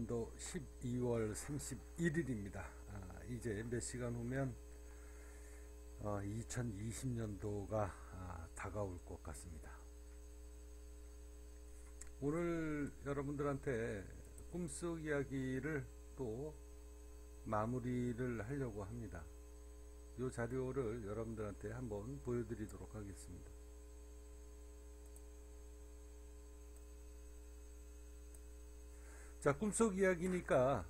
2020년도 12월 31일입니다. 이제 몇 시간 후면 2020년도가 다가올 것 같습니다. 오늘 여러분들한테 꿈속 이야기를 또 마무리를 하려고 합니다. 이 자료를 여러분들한테 한번 보여드리도록 하겠습니다. 자, 꿈속 이야기니까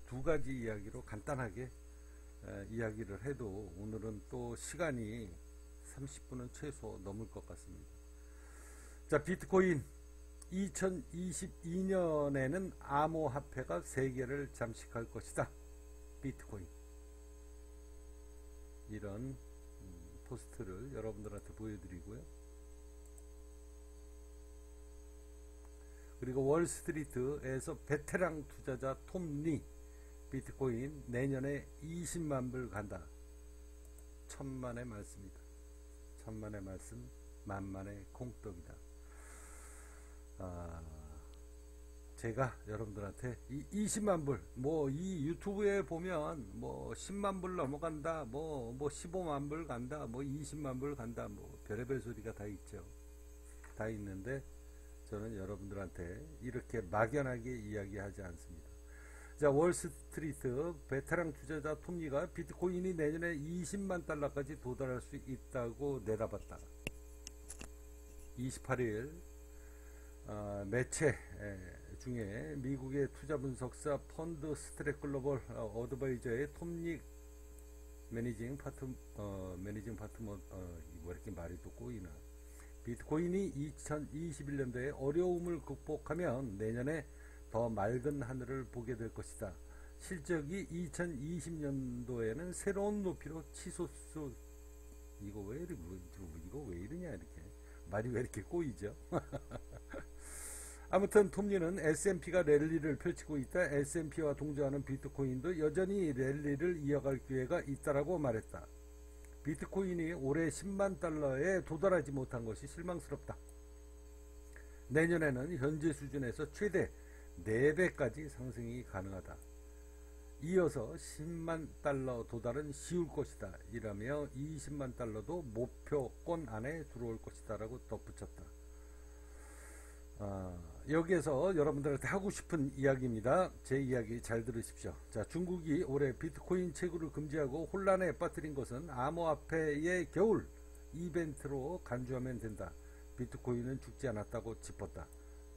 두 가지 이야기로 간단하게 이야기를 해도 오늘은 또 시간이 30분은 최소 넘을 것 같습니다. 자, 비트코인 2022년에는 암호화폐가 세계를 잠식할 것이다. 비트코인, 이런 포스트를 여러분들한테 보여드리고요. 그리고 월스트리트에서 베테랑 투자자 톰 리, 비트코인 내년에 20만 불 간다. 천만의 말씀이다. 천만의 말씀, 만만의 콩떡이다. 제가 여러분들한테 이 20만 불, 이 유튜브에 보면 10만 불 넘어간다, 15만 불 간다, 20만 불 간다, 별의별 소리가 다 있죠. 다 있는데 저는 여러분들한테 이렇게 막연하게 이야기하지 않습니다. 자, 월스트리트 베테랑 투자자 톰리가 비트코인이 내년에 20만 달러까지 도달할 수 있다고 내다봤다. 28일 매체 중에 미국의 투자 분석사 펀드 스트랙 글로벌 어드바이저의 톰리 매니징 파트너 뭐 이렇게 말이 또 꼬이나, 비트코인이 2021년도에 어려움을 극복하면 내년에 더 맑은 하늘을 보게 될 것이다. 실적이 2020년도에는 새로운 높이로 치솟수. 이거 왜 이러냐, 이렇게 말이 왜 이렇게 꼬이죠? 아무튼 톰리는 S&P가 랠리를 펼치고 있다. S&P와 동조하는 비트코인도 여전히 랠리를 이어갈 기회가 있다라고 말했다. 비트코인이 올해 10만 달러에 도달하지 못한 것이 실망스럽다. 내년에는 현재 수준에서 최대 4배까지 상승이 가능하다. 이어서 10만 달러 도달은 쉬울 것이다. 이라며 20만 달러도 목표권 안에 들어올 것이다 라고 덧붙였다. 여기에서 여러분들한테 하고 싶은 이야기입니다. 제 이야기 잘 들으십시오. 자, 중국이 올해 비트코인 채굴을 금지하고 혼란에 빠뜨린 것은 암호화폐의 겨울 이벤트로 간주하면 된다. 비트코인은 죽지 않았다고 짚었다.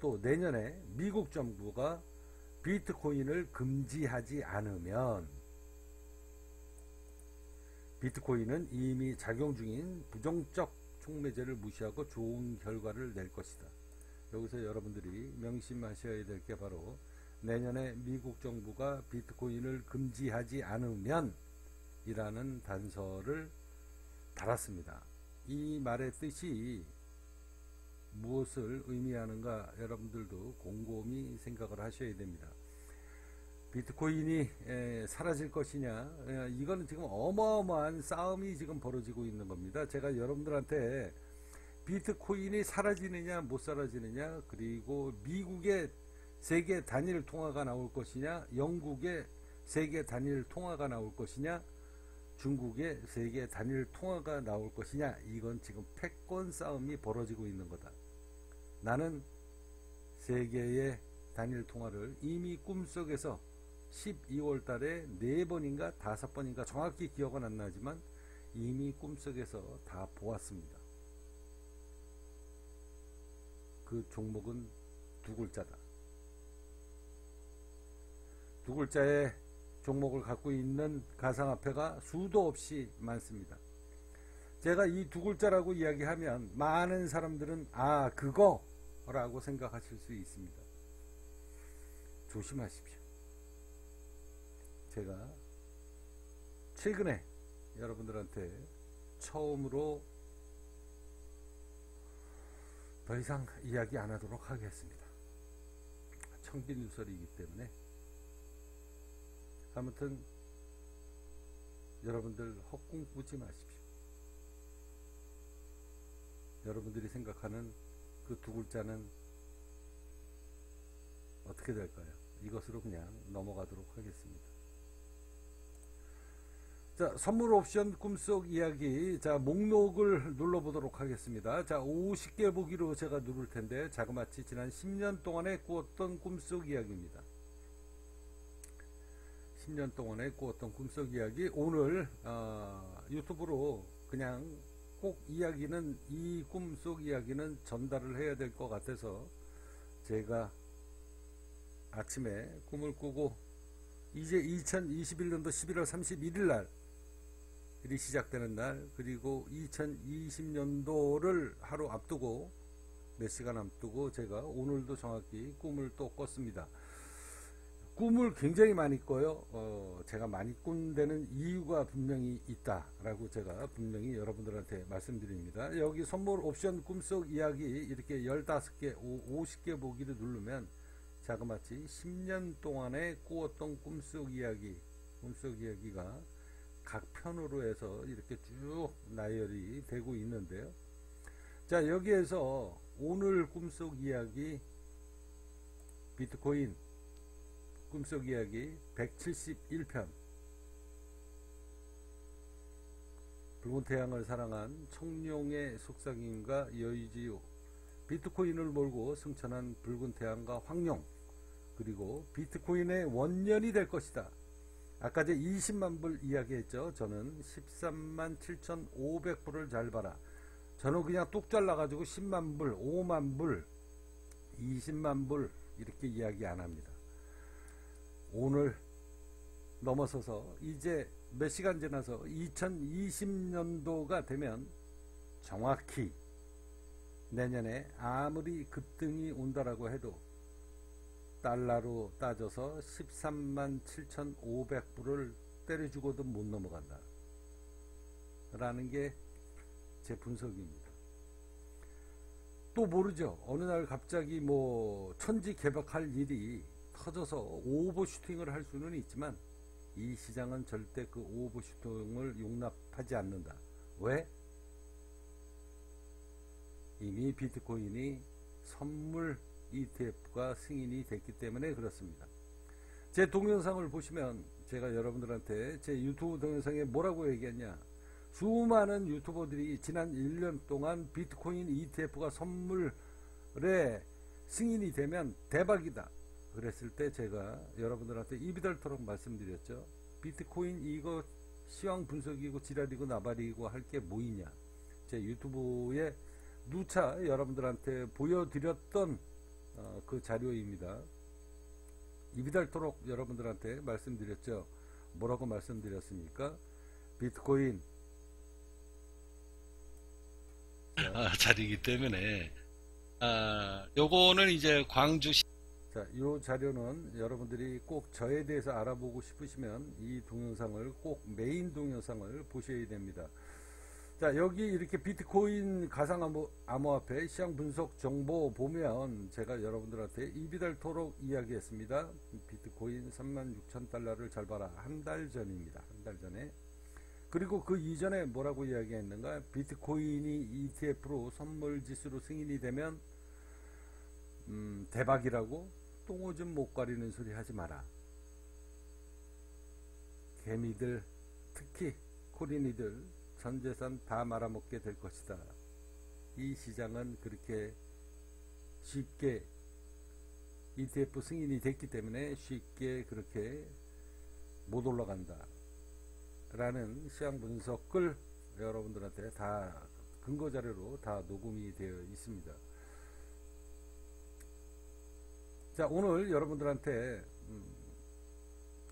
또 내년에 미국 정부가 비트코인을 금지하지 않으면 비트코인은 이미 작용 중인 부정적 촉매제를 무시하고 좋은 결과를 낼 것이다. 여기서 여러분들이 명심하셔야 될 게 바로 내년에 미국 정부가 비트코인을 금지하지 않으면 이라는 단서를 달았습니다. 이 말의 뜻이 무엇을 의미하는가 여러분들도 곰곰이 생각을 하셔야 됩니다. 비트코인이 사라질 것이냐, 이거는 지금 어마어마한 싸움이 지금 벌어지고 있는 겁니다. 제가 여러분들한테 비트코인이 사라지느냐 못 사라지느냐, 그리고 미국의 세계 단일 통화가 나올 것이냐, 영국의 세계 단일 통화가 나올 것이냐, 중국의 세계 단일 통화가 나올 것이냐, 이건 지금 패권 싸움이 벌어지고 있는 거다. 나는 세계의 단일 통화를 이미 꿈속에서 12월 달에 4번인가 5번인가 정확히 기억은 안 나지만 이미 꿈속에서 다 보았습니다. 그 종목은 두 글자다. 두 글자의 종목을 갖고 있는 가상화폐가 수도 없이 많습니다. 제가 이 두 글자라고 이야기하면 많은 사람들은 그거라고 생각하실 수 있습니다. 조심하십시오. 제가 최근에 여러분들한테 처음으로 더 이상 이야기 안 하도록 하겠습니다. 청기누설이기 때문에. 아무튼 여러분들 헛꿈 꾸지 마십시오. 여러분들이 생각하는 그 두 글자는 어떻게 될까요? 이것으로 그냥 넘어가도록 하겠습니다. 자, 선물 옵션 꿈속 이야기. 자, 목록을 눌러보도록 하겠습니다. 자, 50개 보기로 제가 누를 텐데, 자그마치 지난 10년 동안에 꾸었던 꿈속 이야기입니다. 10년 동안에 꾸었던 꿈속 이야기. 오늘, 유튜브로 그냥 꼭 이야기는, 이 꿈속 이야기는 전달을 해야 될 것 같아서, 제가 아침에 꿈을 꾸고, 이제 2021년도 11월 31일 날, 일이 시작되는 날, 그리고 2020년도를 하루 앞두고, 몇 시간 앞두고 제가 오늘도 정확히 꿈을 또 꿨습니다. 꿈을 굉장히 많이 꿔요. 제가 많이 꾼 데는 이유가 분명히 있다라고 제가 분명히 여러분들한테 말씀드립니다. 여기 선물 옵션 꿈속 이야기 이렇게 15개, 50개 보기를 누르면 자그마치 10년 동안에 꾸었던 꿈속 이야기가 각 편으로 해서 이렇게 쭉 나열이 되고 있는데요. 자, 여기에서 오늘 꿈속 이야기 비트코인 꿈속 이야기 171편, 붉은 태양을 사랑한 청룡의 속삭임과 여의지요, 비트코인을 몰고 승천한 붉은 태양과 황룡, 그리고 비트코인의 원년이 될 것이다. 아까 제 20만 불 이야기했죠. 저는 13만 7,500불을 잘 봐라. 저는 그냥 뚝 잘라가지고 10만 불, 5만 불, 20만 불 이렇게 이야기 안 합니다. 오늘 넘어서서 이제 몇 시간 지나서 2020년도가 되면 정확히 내년에 아무리 급등이 온다라고 해도 달러로 따져서 13만 7,500불을 때려주고도 못 넘어간다 라는 게 제 분석입니다. 또 모르죠. 어느 날 갑자기 뭐 천지개벽할 일이 터져서 오버슈팅을 할 수는 있지만 이 시장은 절대 그 오버슈팅을 용납하지 않는다. 왜? 이미 비트코인이 선물 ETF가 승인이 됐기 때문에 그렇습니다. 제 동영상을 보시면 제가 여러분들한테 제 유튜브 동영상에 뭐라고 얘기했냐, 수많은 유튜버들이 지난 1년 동안 비트코인 ETF가 선물에 승인이 되면 대박이다 그랬을 때 제가 여러분들한테 입이 닳도록 말씀드렸죠. 비트코인 이거 시황 분석이고 지랄이고 나발이고 할 게 뭐이냐. 제 유튜브에 누차 여러분들한테 보여드렸던 그 자료입니다. 입이 닳도록 여러분들한테 말씀드렸죠. 뭐라고 말씀드렸습니까? 비트코인 자리이기 때문에 요거는 이제 광주시. 자, 이 자료는 여러분들이 꼭 저에 대해서 알아보고 싶으시면 이 동영상을 꼭 메인 동영상을 보셔야 됩니다. 자, 여기 이렇게 비트코인 가상암호화폐 시장 분석 정보 보면 제가 여러분들한테 입이 닳도록 이야기했습니다. 비트코인 36,000달러를 잘 봐라. 한 달 전입니다. 한 달 전에. 그리고 그 이전에 뭐라고 이야기했는가? 비트코인이 ETF로 선물지수로 승인이 되면 대박이라고 똥오줌 못 가리는 소리 하지 마라. 개미들, 특히 코린이들 전재산 다 말아먹게 될 것이다. 이 시장은 그렇게 쉽게 ETF 승인이 됐기 때문에 쉽게 그렇게 못 올라간다 라는 시장 분석을 여러분들한테 다 근거 자료로 다 녹음이 되어 있습니다. 자, 오늘 여러분들한테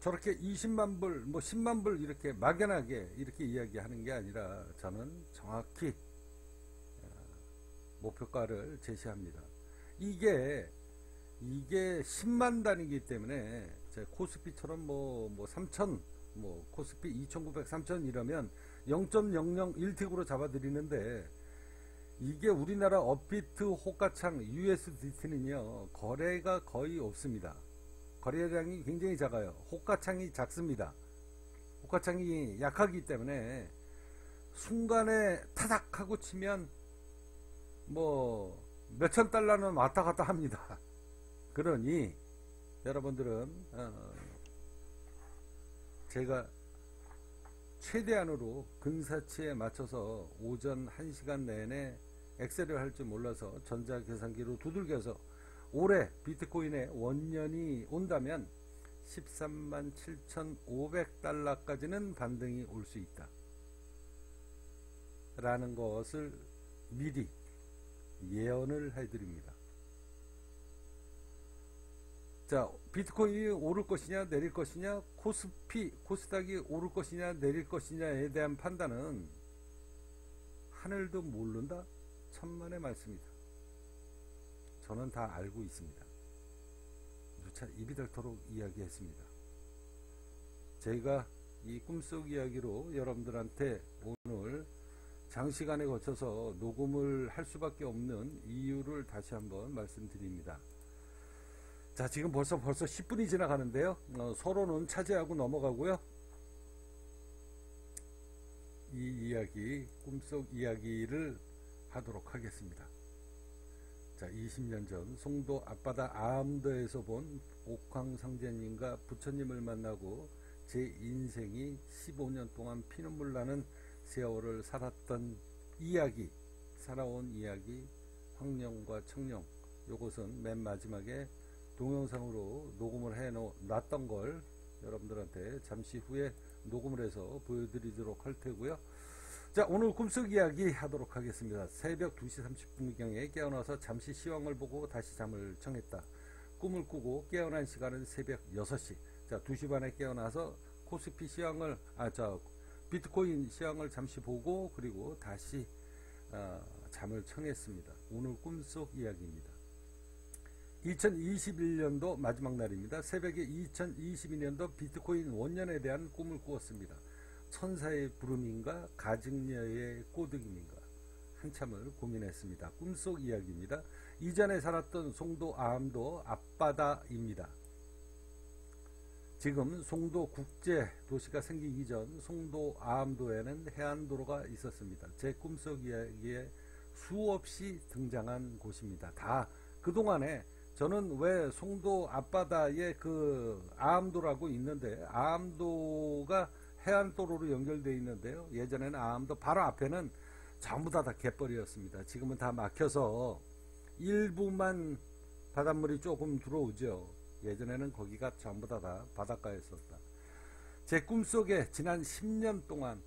저렇게 20만 불, 뭐 10만 불 이렇게 막연하게 이렇게 이야기하는 게 아니라 저는 정확히 목표가를 제시합니다. 이게 10만 단위이기 때문에 제 코스피처럼 뭐 3,000, 뭐 코스피 2,900, 3,000 이러면 0.001틱으로 잡아드리는데 이게 우리나라 업비트 호가창 USDT는요 거래가 거의 없습니다. 거래량이 굉장히 작아요. 호가창이 작습니다. 호가창이 약하기 때문에 순간에 타닥 하고 치면 뭐 몇천 달러는 왔다 갔다 합니다. 그러니 여러분들은 제가 최대한으로 근사치에 맞춰서 오전 1시간 내내 엑셀을 할 줄 몰라서 전자계산기로 두들겨서 올해 비트코인의 원년이 온다면 13만 7,500달러까지는 반등이 올 수 있다 라는 것을 미리 예언을 해드립니다. 자, 비트코인이 오를 것이냐 내릴 것이냐, 코스닥이 오를 것이냐 내릴 것이냐에 대한 판단은 하늘도 모른다 천만의 말씀이다. 저는 다 알고 있습니다. 누차 입이 닳도록 이야기했습니다. 제가 이 꿈속 이야기로 여러분들한테 오늘 장시간에 거쳐서 녹음을 할 수밖에 없는 이유를 다시 한번 말씀드립니다. 자, 지금 벌써 10분이 지나가는데요. 서로는 차지하고 넘어가고요. 이 이야기, 꿈속 이야기를 하도록 하겠습니다. 자, 20년 전 송도 앞바다 아암도에서 본 옥황상제님과 부처님을 만나고 제 인생이 15년 동안 피눈물 나는 세월을 살아온 이야기, 황룡과 청룡, 요것은 맨 마지막에 동영상으로 녹음을 해 놨던 걸 여러분들한테 잠시 후에 녹음을 해서 보여드리도록 할 테고요. 자, 오늘 꿈속 이야기 하도록 하겠습니다. 새벽 2시 30분경에 깨어나서 잠시 시황을 보고 다시 잠을 청했다. 꿈을 꾸고 깨어난 시간은 새벽 6시. 자, 2시 반에 깨어나서 코스피 시황을 비트코인 시황을 잠시 보고 그리고 다시 잠을 청했습니다. 오늘 꿈속 이야기입니다. 2021년도 마지막 날입니다. 새벽에 2022년도 비트코인 원년에 대한 꿈을 꾸었습니다. 천사의 부름인가 가증녀의 꼬드김인가 한참을 고민했습니다. 꿈속 이야기입니다. 이전에 살았던 송도 아암도 앞바다입니다. 지금 송도 국제 도시가 생기기 전 송도 아암도에는 해안도로가 있었습니다. 제 꿈속 이야기에 수없이 등장한 곳입니다. 다 그동안에 저는 왜 송도 앞바다에 그 아암도라고 있는데, 아암도가 해안도로로 연결되어 있는데요. 예전에는 아암도 바로 앞에는 전부 다 갯벌이었습니다. 지금은 다 막혀서 일부만 바닷물이 조금 들어오죠. 예전에는 거기가 전부 다 바닷가였었다. 제 꿈속에 지난 10년 동안,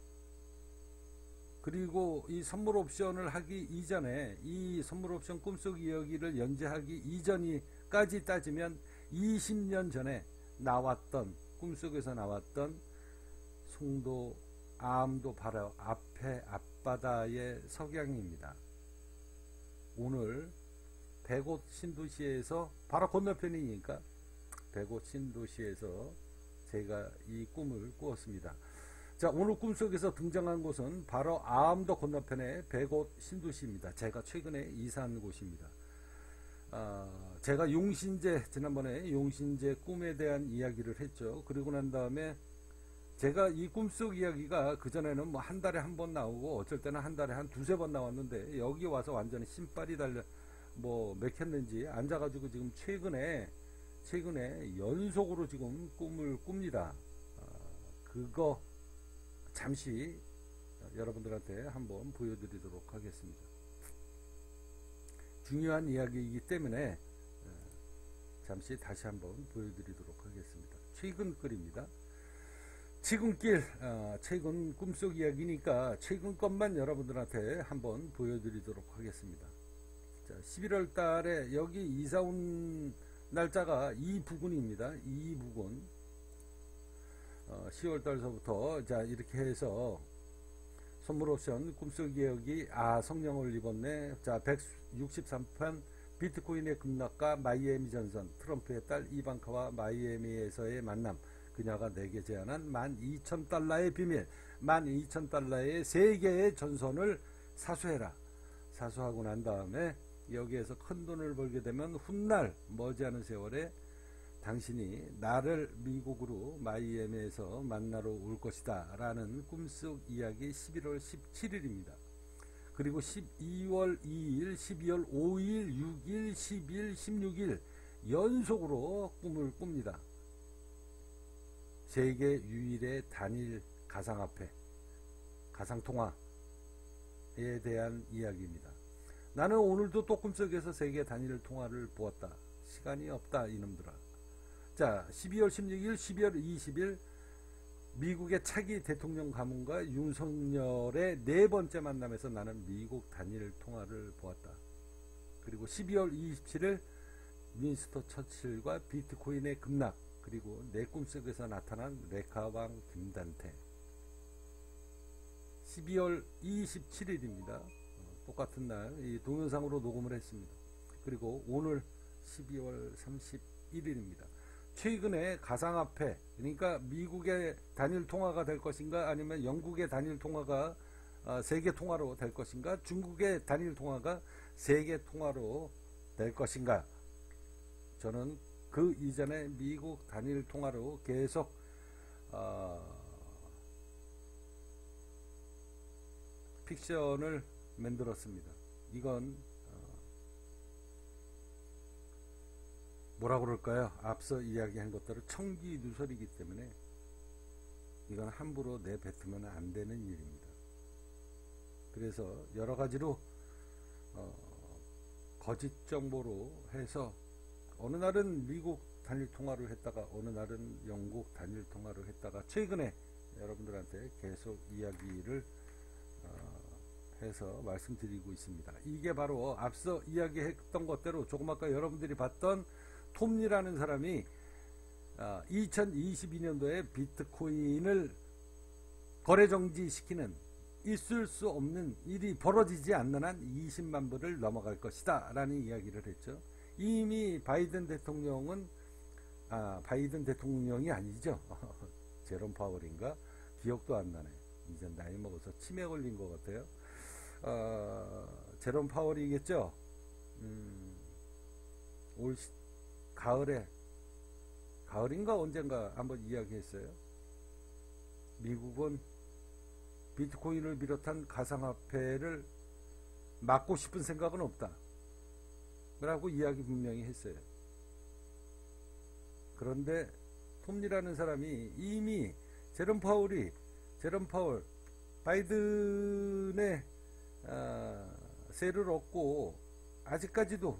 그리고 이 선물 옵션을 하기 이전에, 이 선물 옵션 꿈속 이야기를 연재하기 이전까지 따지면 20년 전에 나왔던, 꿈속에서 나왔던 송도 아암도 바로 앞에 앞바다의 석양입니다. 오늘 백옷 신도시에서 바로 건너편이니까 백옷 신도시에서 제가 이 꿈을 꾸었습니다. 자, 오늘 꿈속에서 등장한 곳은 바로 아암도 건너편의 백옷 신도시입니다. 제가 최근에 이사한 곳입니다. 제가 용신제, 지난번에 용신제 꿈에 대한 이야기를 했죠. 그리고 난 다음에 제가 이 꿈속 이야기가 그전에는 뭐 한 달에 한 번 나오고 어쩔 때는 한 달에 한 두세 번 나왔는데, 여기 와서 완전히 신발이 달려 맥혔는지 앉아가지고 지금 최근에 연속으로 지금 꿈을 꿉니다. 그거 잠시 여러분들한테 한번 보여드리도록 하겠습니다. 중요한 이야기이기 때문에 잠시 다시 한번 보여드리도록 하겠습니다. 최근 글입니다. 최근 꿈속 이야기니까 최근 것만 여러분들한테 한번 보여드리도록 하겠습니다. 자, 11월 달에 여기 이사 온 날짜가 이부근입니다. 이부근. 10월 달서부터 자, 이렇게 해서 선물 옵션 꿈속 이야기 성령을 입었네. 자, 163판 비트코인의 급락과 마이애미 전선, 트럼프의 딸 이방카와 마이애미에서의 만남, 그녀가 내게 제안한 12,000달러의 비밀, 12,000달러의 세계의 전선을 사수해라. 사수하고 난 다음에 여기에서 큰 돈을 벌게 되면 훗날 머지않은 세월에 당신이 나를 미국으로 마이애미에서 만나러 올 것이다 라는 꿈속 이야기 11월 17일입니다. 그리고 12월 2일, 12월 5일, 6일, 10일, 16일 연속으로 꿈을 꿉니다. 세계 유일의 단일 가상화폐, 가상통화에 대한 이야기입니다. 나는 오늘도 또 꿈속에서 세계 단일 통화를 보았다. 시간이 없다 이놈들아. 자, 12월 16일, 12월 20일 미국의 차기 대통령 가문과 윤석열의 네 번째 만남에서 나는 미국 단일 통화를 보았다. 그리고 12월 27일 윈스턴 처칠과 비트코인의 급락, 그리고 내 꿈속에서 나타난 레카왕 김단태. 12월 27일입니다. 똑같은 날 이 동영상으로 녹음을 했습니다. 그리고 오늘 12월 31일입니다. 최근에 가상화폐, 그러니까 미국의 단일 통화가 될 것인가, 아니면 영국의 단일 통화가 세계 통화로 될 것인가, 중국의 단일 통화가 세계 통화로 될 것인가. 저는 그 이전에 미국 단일 통화로 계속 픽션을 만들었습니다. 이건 뭐라 그럴까요? 앞서 이야기한 것대로 청기누설이기 때문에 이건 함부로 내뱉으면 안 되는 일입니다. 그래서 여러 가지로 거짓 정보로 해서 어느 날은 미국 단일 통화를 했다가 어느 날은 영국 단일 통화를 했다가 최근에 여러분들한테 계속 이야기를 해서 말씀드리고 있습니다. 이게 바로 앞서 이야기했던 것대로 조금 아까 여러분들이 봤던 톰리라는 사람이 2022년도에 비트코인을 거래 정지시키는, 있을 수 없는 일이 벌어지지 않는 한 20만 불을 넘어갈 것이다 라는 이야기를 했죠. 이미 바이든 대통령은 바이든 대통령이 아니죠. 제롬 파월인가? 기억도 안 나네. 이제 나이 먹어서 치매 걸린 것 같아요. 제롬 파월이겠죠. 올 가을인가 언젠가 한번 이야기했어요. 미국은 비트코인을 비롯한 가상화폐를 막고 싶은 생각은 없다 라고 이야기 분명히 했어요. 그런데 톰리라는 사람이 이미 제롬 파월 바이든의 세를 얻고 아직까지도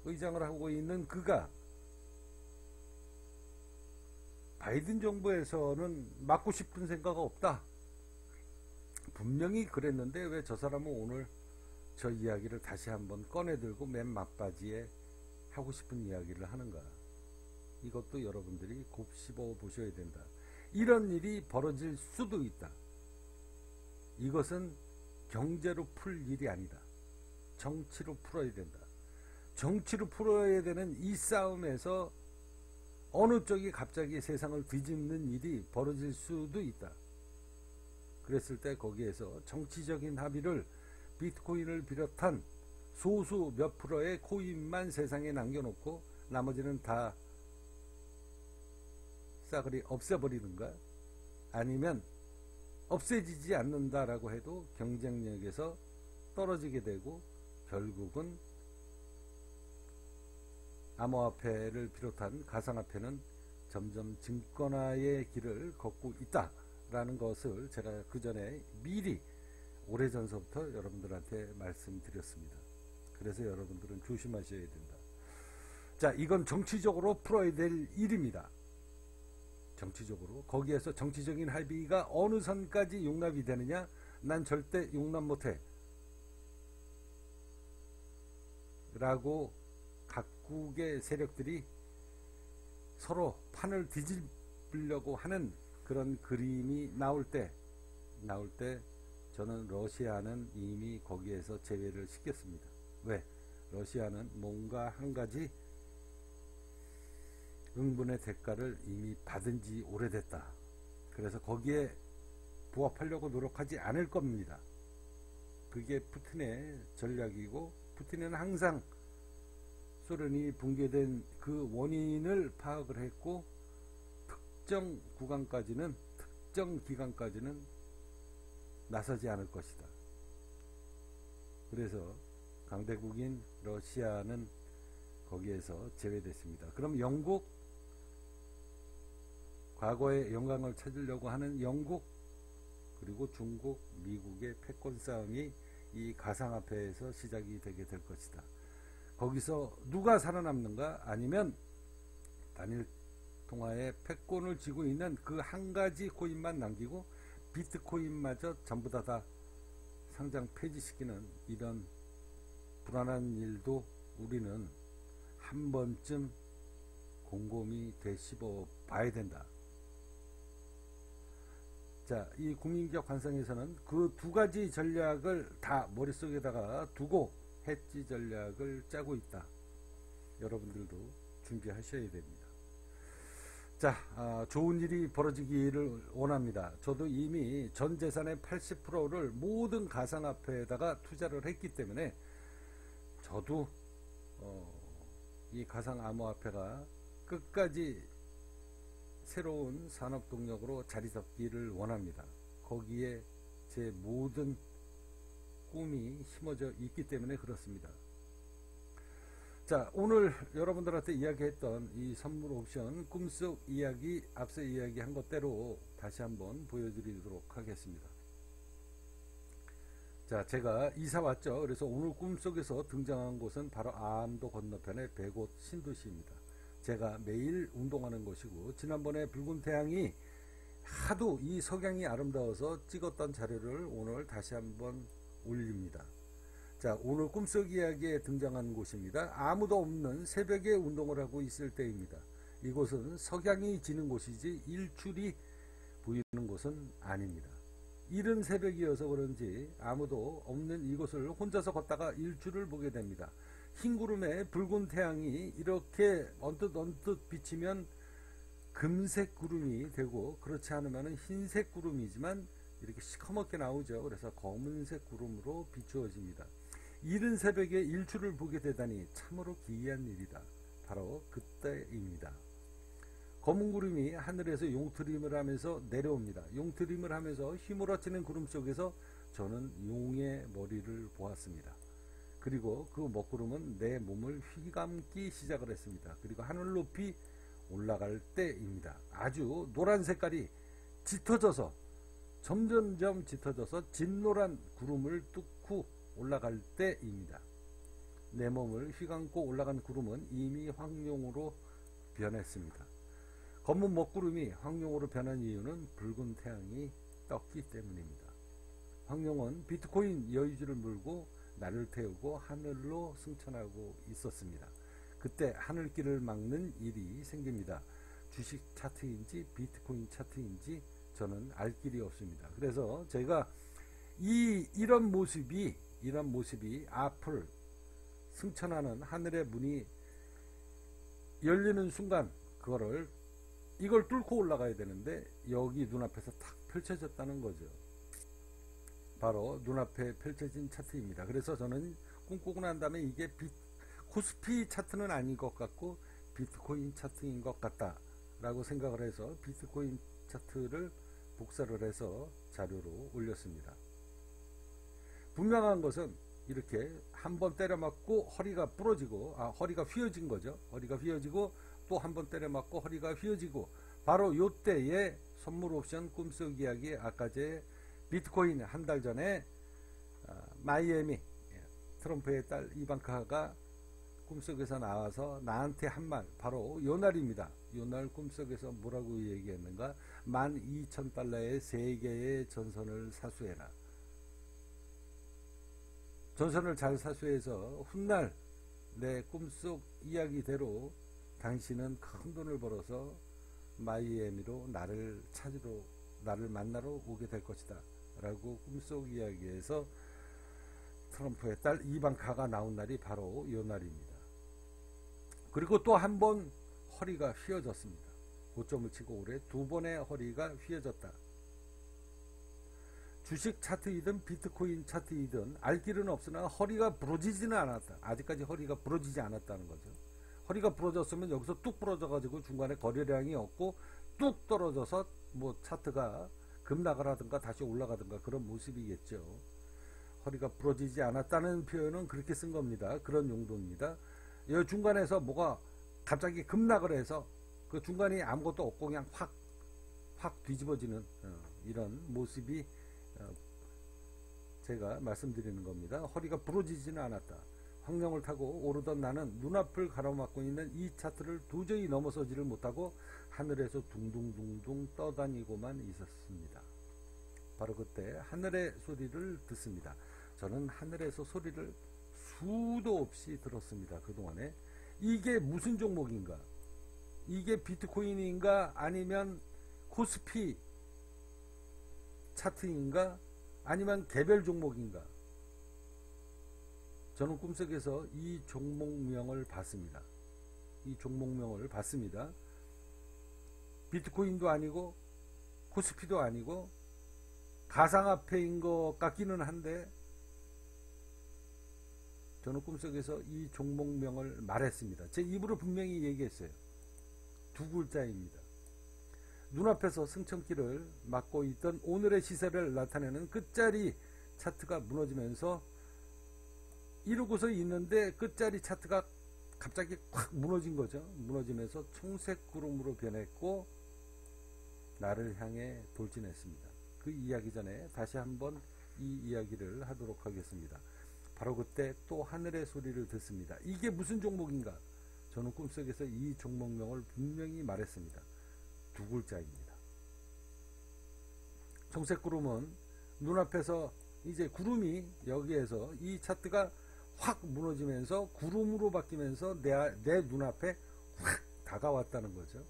의장을 하고 있는 그가 바이든 정부에서는 막고 싶은 생각 없다 분명히 그랬는데 왜 저 사람은 오늘 저 이야기를 다시 한번 꺼내들고 맨 막바지에 하고 싶은 이야기를 하는가. 이것도 여러분들이 곱씹어 보셔야 된다. 이런 일이 벌어질 수도 있다. 이것은 경제로 풀 일이 아니다. 정치로 풀어야 된다. 정치로 풀어야 되는 이 싸움에서 어느 쪽이 갑자기 세상을 뒤집는 일이 벌어질 수도 있다. 그랬을 때 거기에서 정치적인 합의를 비트코인을 비롯한 소수 몇 프로의 코인만 세상에 남겨놓고 나머지는 다 싸그리 없애버리는가, 아니면 없애지지 않는다라고 해도 경쟁력에서 떨어지게 되고 결국은 암호화폐를 비롯한 가상화폐는 점점 증권화의 길을 걷고 있다라는 것을 제가 그 전에 미리 오래전서부터 여러분들한테 말씀드렸습니다. 그래서 여러분들은 조심하셔야 된다. 자, 이건 정치적으로 풀어야 될 일입니다. 정치적으로. 거기에서 정치적인 합의가 어느 선까지 용납이 되느냐, 난 절대 용납 못해 라고 각국의 세력들이 서로 판을 뒤집으려고 하는 그런 그림이 나올 때 저는 러시아는 이미 거기에서 제외를 시켰습니다. 왜? 러시아는 뭔가 한 가지 응분의 대가를 이미 받은 지 오래됐다. 그래서 거기에 부합하려고 노력하지 않을 겁니다. 그게 푸틴의 전략이고, 푸틴은 항상 소련이 붕괴된 그 원인을 파악을 했고 특정 구간까지는, 특정 기간까지는 나서지 않을 것이다. 그래서 강대국인 러시아는 거기에서 제외됐습니다. 그럼 영국, 과거의 영광을 찾으려고 하는 영국, 그리고 중국, 미국의 패권 싸움이 이 가상화폐에서 시작이 되게 될 것이다. 거기서 누가 살아남는가? 아니면 단일 통화의 패권을 쥐고 있는 그 한 가지 코인만 남기고 비트코인마저 전부 다 상장 폐지시키는 이런 불안한 일도 우리는 한 번쯤 곰곰이 되씹어 봐야 된다. 자, 이 국민적 관성에서는 그 두 가지 전략을 다 머릿속에다가 두고 해지 전략을 짜고 있다. 여러분들도 준비하셔야 됩니다. 자, 좋은 일이 벌어지기를 원합니다. 저도 이미 전 재산의 80%를 모든 가상화폐에다가 투자를 했기 때문에 저도 이 가상암호화폐가 끝까지 새로운 산업 동력으로 자리 잡기를 원합니다. 거기에 제 모든 꿈이 심어져 있기 때문에 그렇습니다. 자, 오늘 여러분들한테 이야기했던 이 선물 옵션 꿈속 이야기, 앞서 이야기한 것대로 다시 한번 보여드리도록 하겠습니다. 자, 제가 이사 왔죠. 그래서 오늘 꿈속에서 등장한 곳은 바로 암도 건너편의 백옷 신도시입니다. 제가 매일 운동하는 곳이고, 지난번에 붉은 태양이 하도 이 석양이 아름다워서 찍었던 자료를 오늘 다시 한번 올립니다. 자, 오늘 꿈속 이야기에 등장한 곳입니다. 아무도 없는 새벽에 운동을 하고 있을 때입니다. 이곳은 석양이 지는 곳이지 일출이 보이는 곳은 아닙니다. 이른 새벽이어서 그런지 아무도 없는 이곳을 혼자서 걷다가 일출을 보게 됩니다. 흰 구름에 붉은 태양이 이렇게 언뜻 비치면 금색 구름이 되고, 그렇지 않으면 흰색 구름이지만 이렇게 시커멓게 나오죠. 그래서 검은색 구름으로 비추어집니다. 이른 새벽에 일출을 보게 되다니 참으로 기이한 일이다. 바로 그때입니다. 검은 구름이 하늘에서 용트림을 하면서 내려옵니다. 용트림을 하면서 휘몰아치는 구름 속에서 저는 용의 머리를 보았습니다. 그리고 그 먹구름은 내 몸을 휘감기 시작을 했습니다. 그리고 하늘 높이 올라갈 때입니다. 아주 노란 색깔이 짙어져서 점점점 짙어져서 진노란 구름을 뚫고 올라갈 때입니다. 내 몸을 휘감고 올라간 구름은 이미 황룡으로 변했습니다. 검은 먹구름이 황룡으로 변한 이유는 붉은 태양이 떴기 때문입니다. 황룡은 비트코인 여유주를 물고 나를 태우고 하늘로 승천하고 있었습니다. 그때 하늘길을 막는 일이 생깁니다. 주식 차트인지 비트코인 차트인지 저는 알 길이 없습니다. 그래서 제가 이런 모습이 앞을 승천하는 하늘의 문이 열리는 순간 이걸 뚫고 올라가야 되는데 여기 눈앞에서 탁 펼쳐졌다는 거죠. 바로 눈앞에 펼쳐진 차트입니다. 그래서 저는 꿈꾸고 난 다음에 이게 코스피 차트는 아닌 것 같고 비트코인 차트인 것 같다 라고 생각을 해서 비트코인 차트를 복사를 해서 자료로 올렸습니다. 분명한 것은 이렇게 한번 때려 맞고 허리가 부러지고, 허리가 휘어진 거죠. 허리가 휘어지고 또 한 번 때려 맞고 허리가 휘어지고, 바로 요때에 선물 옵션 꿈속 이야기, 아까 제 비트코인 한 달 전에 마이애미 트럼프의 딸 이방카가 꿈속에서 나와서 나한테 한 말, 바로 요날입니다. 요날 꿈속에서 뭐라고 얘기했는가? 12,000달러의 세계의 전선을 사수해라. 전선을 잘 사수해서 훗날 내 꿈속 이야기대로 당신은 큰 돈을 벌어서 마이애미로 나를 만나러 오게 될 것이다 라고 꿈속 이야기에서 트럼프의 딸 이방카가 나온 날이 바로 이 날입니다. 그리고 또 한 번 허리가 휘어졌습니다. 고점을 치고 올해 두 번의 허리가 휘어졌다. 주식 차트이든 비트코인 차트이든 알 길은 없으나 허리가 부러지지는 않았다. 아직까지 허리가 부러지지 않았다는 거죠. 허리가 부러졌으면 여기서 뚝 부러져 가지고 중간에 거래량이 없고 뚝 떨어져서 뭐 차트가 급락하라든가 다시 올라가든가 그런 모습이겠죠. 허리가 부러지지 않았다는 표현은 그렇게 쓴 겁니다. 그런 용도입니다. 이 중간에서 뭐가 갑자기 급락을 해서 그 중간에 아무것도 없고 그냥 확 뒤집어지는 이런 모습이 제가 말씀드리는 겁니다. 허리가 부러지지는 않았다. 황룡을 타고 오르던 나는 눈앞을 가로막고 있는 이 차트를 도저히 넘어서지를 못하고 하늘에서 둥둥둥둥 떠다니고만 있었습니다. 바로 그때 하늘의 소리를 듣습니다. 저는 하늘에서 소리를 수도 없이 들었습니다. 그동안에 이게 무슨 종목인가? 이게 비트코인인가? 아니면 코스피 차트인가? 아니면 개별 종목인가? 저는 꿈속에서 이 종목명을 봤습니다. 이 종목명을 봤습니다. 비트코인도 아니고 코스피도 아니고 가상화폐인 것 같기는 한데 저는 꿈속에서 이 종목명을 말했습니다. 제 입으로 분명히 얘기했어요. 두 글자입니다. 눈앞에서 승천길을 막고 있던 오늘의 시세를 나타내는 끝자리 차트가 무너지면서 이러고서 있는데 끝자리 차트가 갑자기 확 무너진 거죠. 무너지면서 청색 구름으로 변했고 나를 향해 돌진했습니다. 그 이야기 전에 다시 한번 이 이야기를 하도록 하겠습니다. 바로 그때 또 하늘의 소리를 듣습니다. 이게 무슨 종목인가? 저는 꿈속에서 이 종목명을 분명히 말했습니다. 두 글자입니다. 청색 구름은 눈앞에서 이제 구름이 여기에서 이 차트가 확 무너지면서 구름으로 바뀌면서 내 눈앞에 확 다가왔다는 거죠.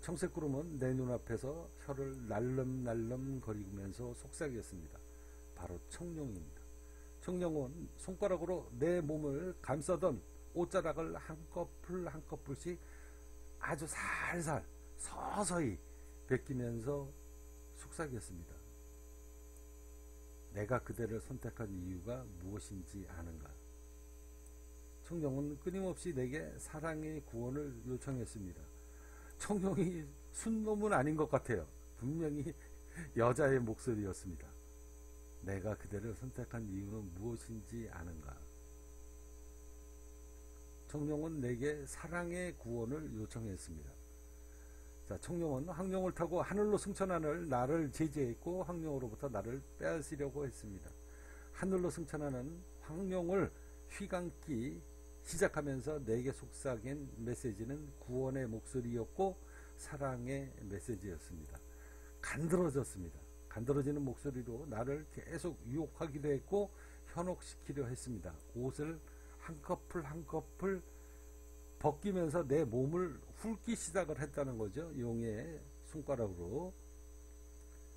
청색 구름은 내 눈앞에서 혀를 날름날름 거리면서 속삭였습니다. 바로 청룡입니다. 청룡은 손가락으로 내 몸을 감싸던 옷자락을 한꺼풀 한꺼풀씩 아주 살살 서서히 벗기면서 속삭였습니다. 내가 그대를 선택한 이유가 무엇인지 아는가? 청룡은 끊임없이 내게 사랑의 구원을 요청했습니다. 청룡이 순놈은 아닌 것 같아요. 분명히 여자의 목소리였습니다. 내가 그대를 선택한 이유는 무엇인지 아는가? 청룡은 내게 사랑의 구원을 요청했습니다. 자, 청룡은 황룡을 타고 하늘로 승천하는 나를 제지했고 황룡으로부터 나를 빼앗으려고 했습니다. 하늘로 승천하는 황룡을 휘감기 시작하면서 내게 속삭인 메시지는 구원의 목소리였고 사랑의 메시지였습니다. 간드러졌습니다. 간드러지는 목소리로 나를 계속 유혹하기도 했고 현혹시키려 했습니다. 옷을 한 커플 한 커플 벗기면서 내 몸을 훑기 시작을 했다는 거죠. 용의 손가락으로.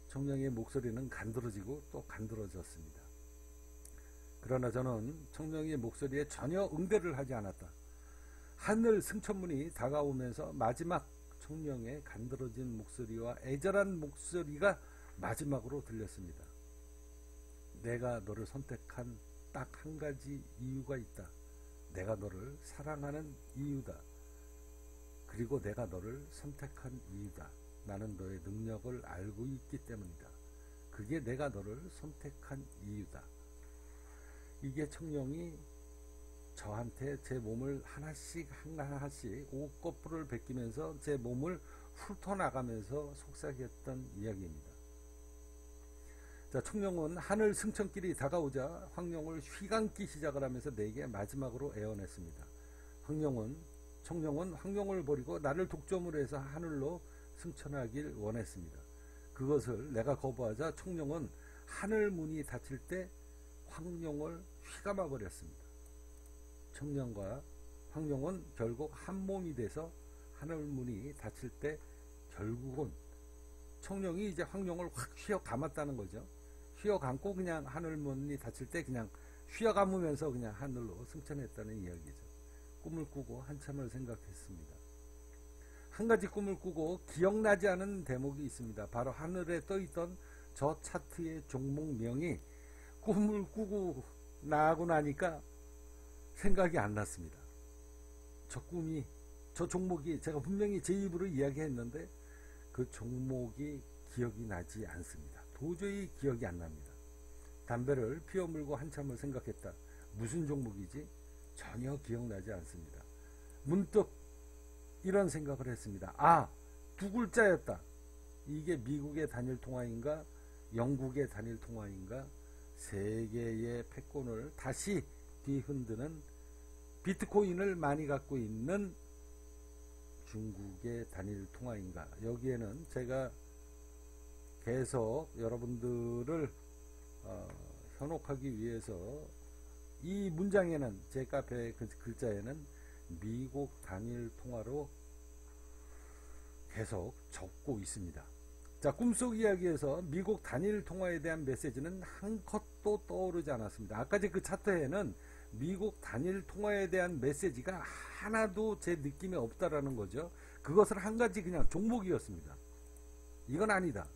청룡의 목소리는 간드러지고 또 간드러졌습니다. 그러나 저는 청룡의 목소리에 전혀 응대를 하지 않았다. 하늘 승천문이 다가오면서 마지막 청룡의 간드러진 목소리와 애절한 목소리가 마지막으로 들렸습니다. 내가 너를 선택한 딱 한 가지 이유가 있다. 내가 너를 사랑하는 이유다. 그리고 내가 너를 선택한 이유다. 나는 너의 능력을 알고 있기 때문이다. 그게 내가 너를 선택한 이유다. 이게 청룡이 저한테 제 몸을 하나씩 옷꺼풀을 벗기면서 제 몸을 훑어나가면서 속삭였던 이야기입니다. 자, 청룡은 하늘 승천길이 다가오자 황룡을 휘감기 시작을 하면서 내게 마지막으로 애원했습니다. 청룡은 황룡을 버리고 나를 독점으로 해서 하늘로 승천하길 원했습니다. 그것을 내가 거부하자 청룡은 하늘 문이 닫힐 때 황룡을 휘감아 버렸습니다. 청룡과 황룡은 결국 한 몸이 돼서 하늘 문이 닫힐 때 결국은 청룡이 이제 황룡을 확 휘어 감았다는 거죠. 휘어 감고 그냥 하늘 문이 닫힐 때 그냥 휘어 감으면서 그냥 하늘로 승천했다는 이야기죠. 꿈을 꾸고 한참을 생각했습니다. 한 가지 꿈을 꾸고 기억나지 않은 대목이 있습니다. 바로 하늘에 떠있던 저 차트의 종목명이 꿈을 꾸고 나고 나니까 생각이 안 났습니다. 저 종목이 제가 분명히 제 입으로 이야기했는데 그 종목이 기억이 나지 않습니다. 도저히 기억이 안 납니다. 담배를 피워 물고 한참을 생각했다. 무슨 종목이지? 전혀 기억나지 않습니다. 문득 이런 생각을 했습니다. 아, 두 글자였다. 이게 미국의 단일 통화인가 영국의 단일 통화인가, 세계의 패권을 다시 뒤흔드는 비트코인을 많이 갖고 있는 중국의 단일 통화인가. 여기에는 제가 계속 여러분들을 현혹하기 위해서 이 문장에는, 제 카페 그 글자에는 미국 단일 통화로 계속 적고 있습니다. 자, 꿈속 이야기에서 미국 단일 통화에 대한 메시지는 한 컷도 떠오르지 않았습니다. 아까 그 차트에는 미국 단일 통화에 대한 메시지가 하나도 제 느낌에 없다라는 거죠. 그것을 한 가지 그냥 종목이었습니다. 이건 아니다.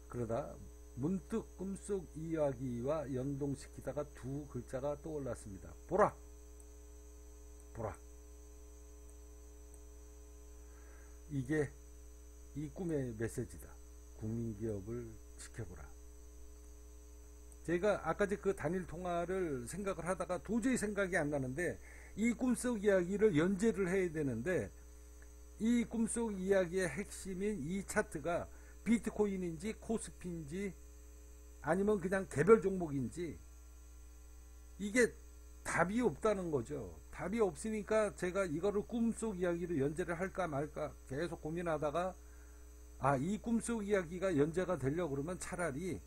그러다 문득 꿈속 이야기와 연동시키다가 두 글자가 떠올랐습니다. 보라. 보라. 이게 이 꿈의 메시지다. 국민기업을 지켜보라. 제가 아까 그 단일 통화를 생각을 하다가 도저히 생각이 안 나는데, 이 꿈속 이야기를 연재를 해야 되는데, 이 꿈속 이야기의 핵심인 이 차트가 비트코인인지 코스피인지 아니면 그냥 개별 종목인지, 이게 답이 없다는 거죠. 답이 없으니까 제가 이거를 꿈속 이야기로 연재를 할까 말까 계속 고민하다가, 아, 이 꿈속 이야기가 연재가 되려고 그러면 차라리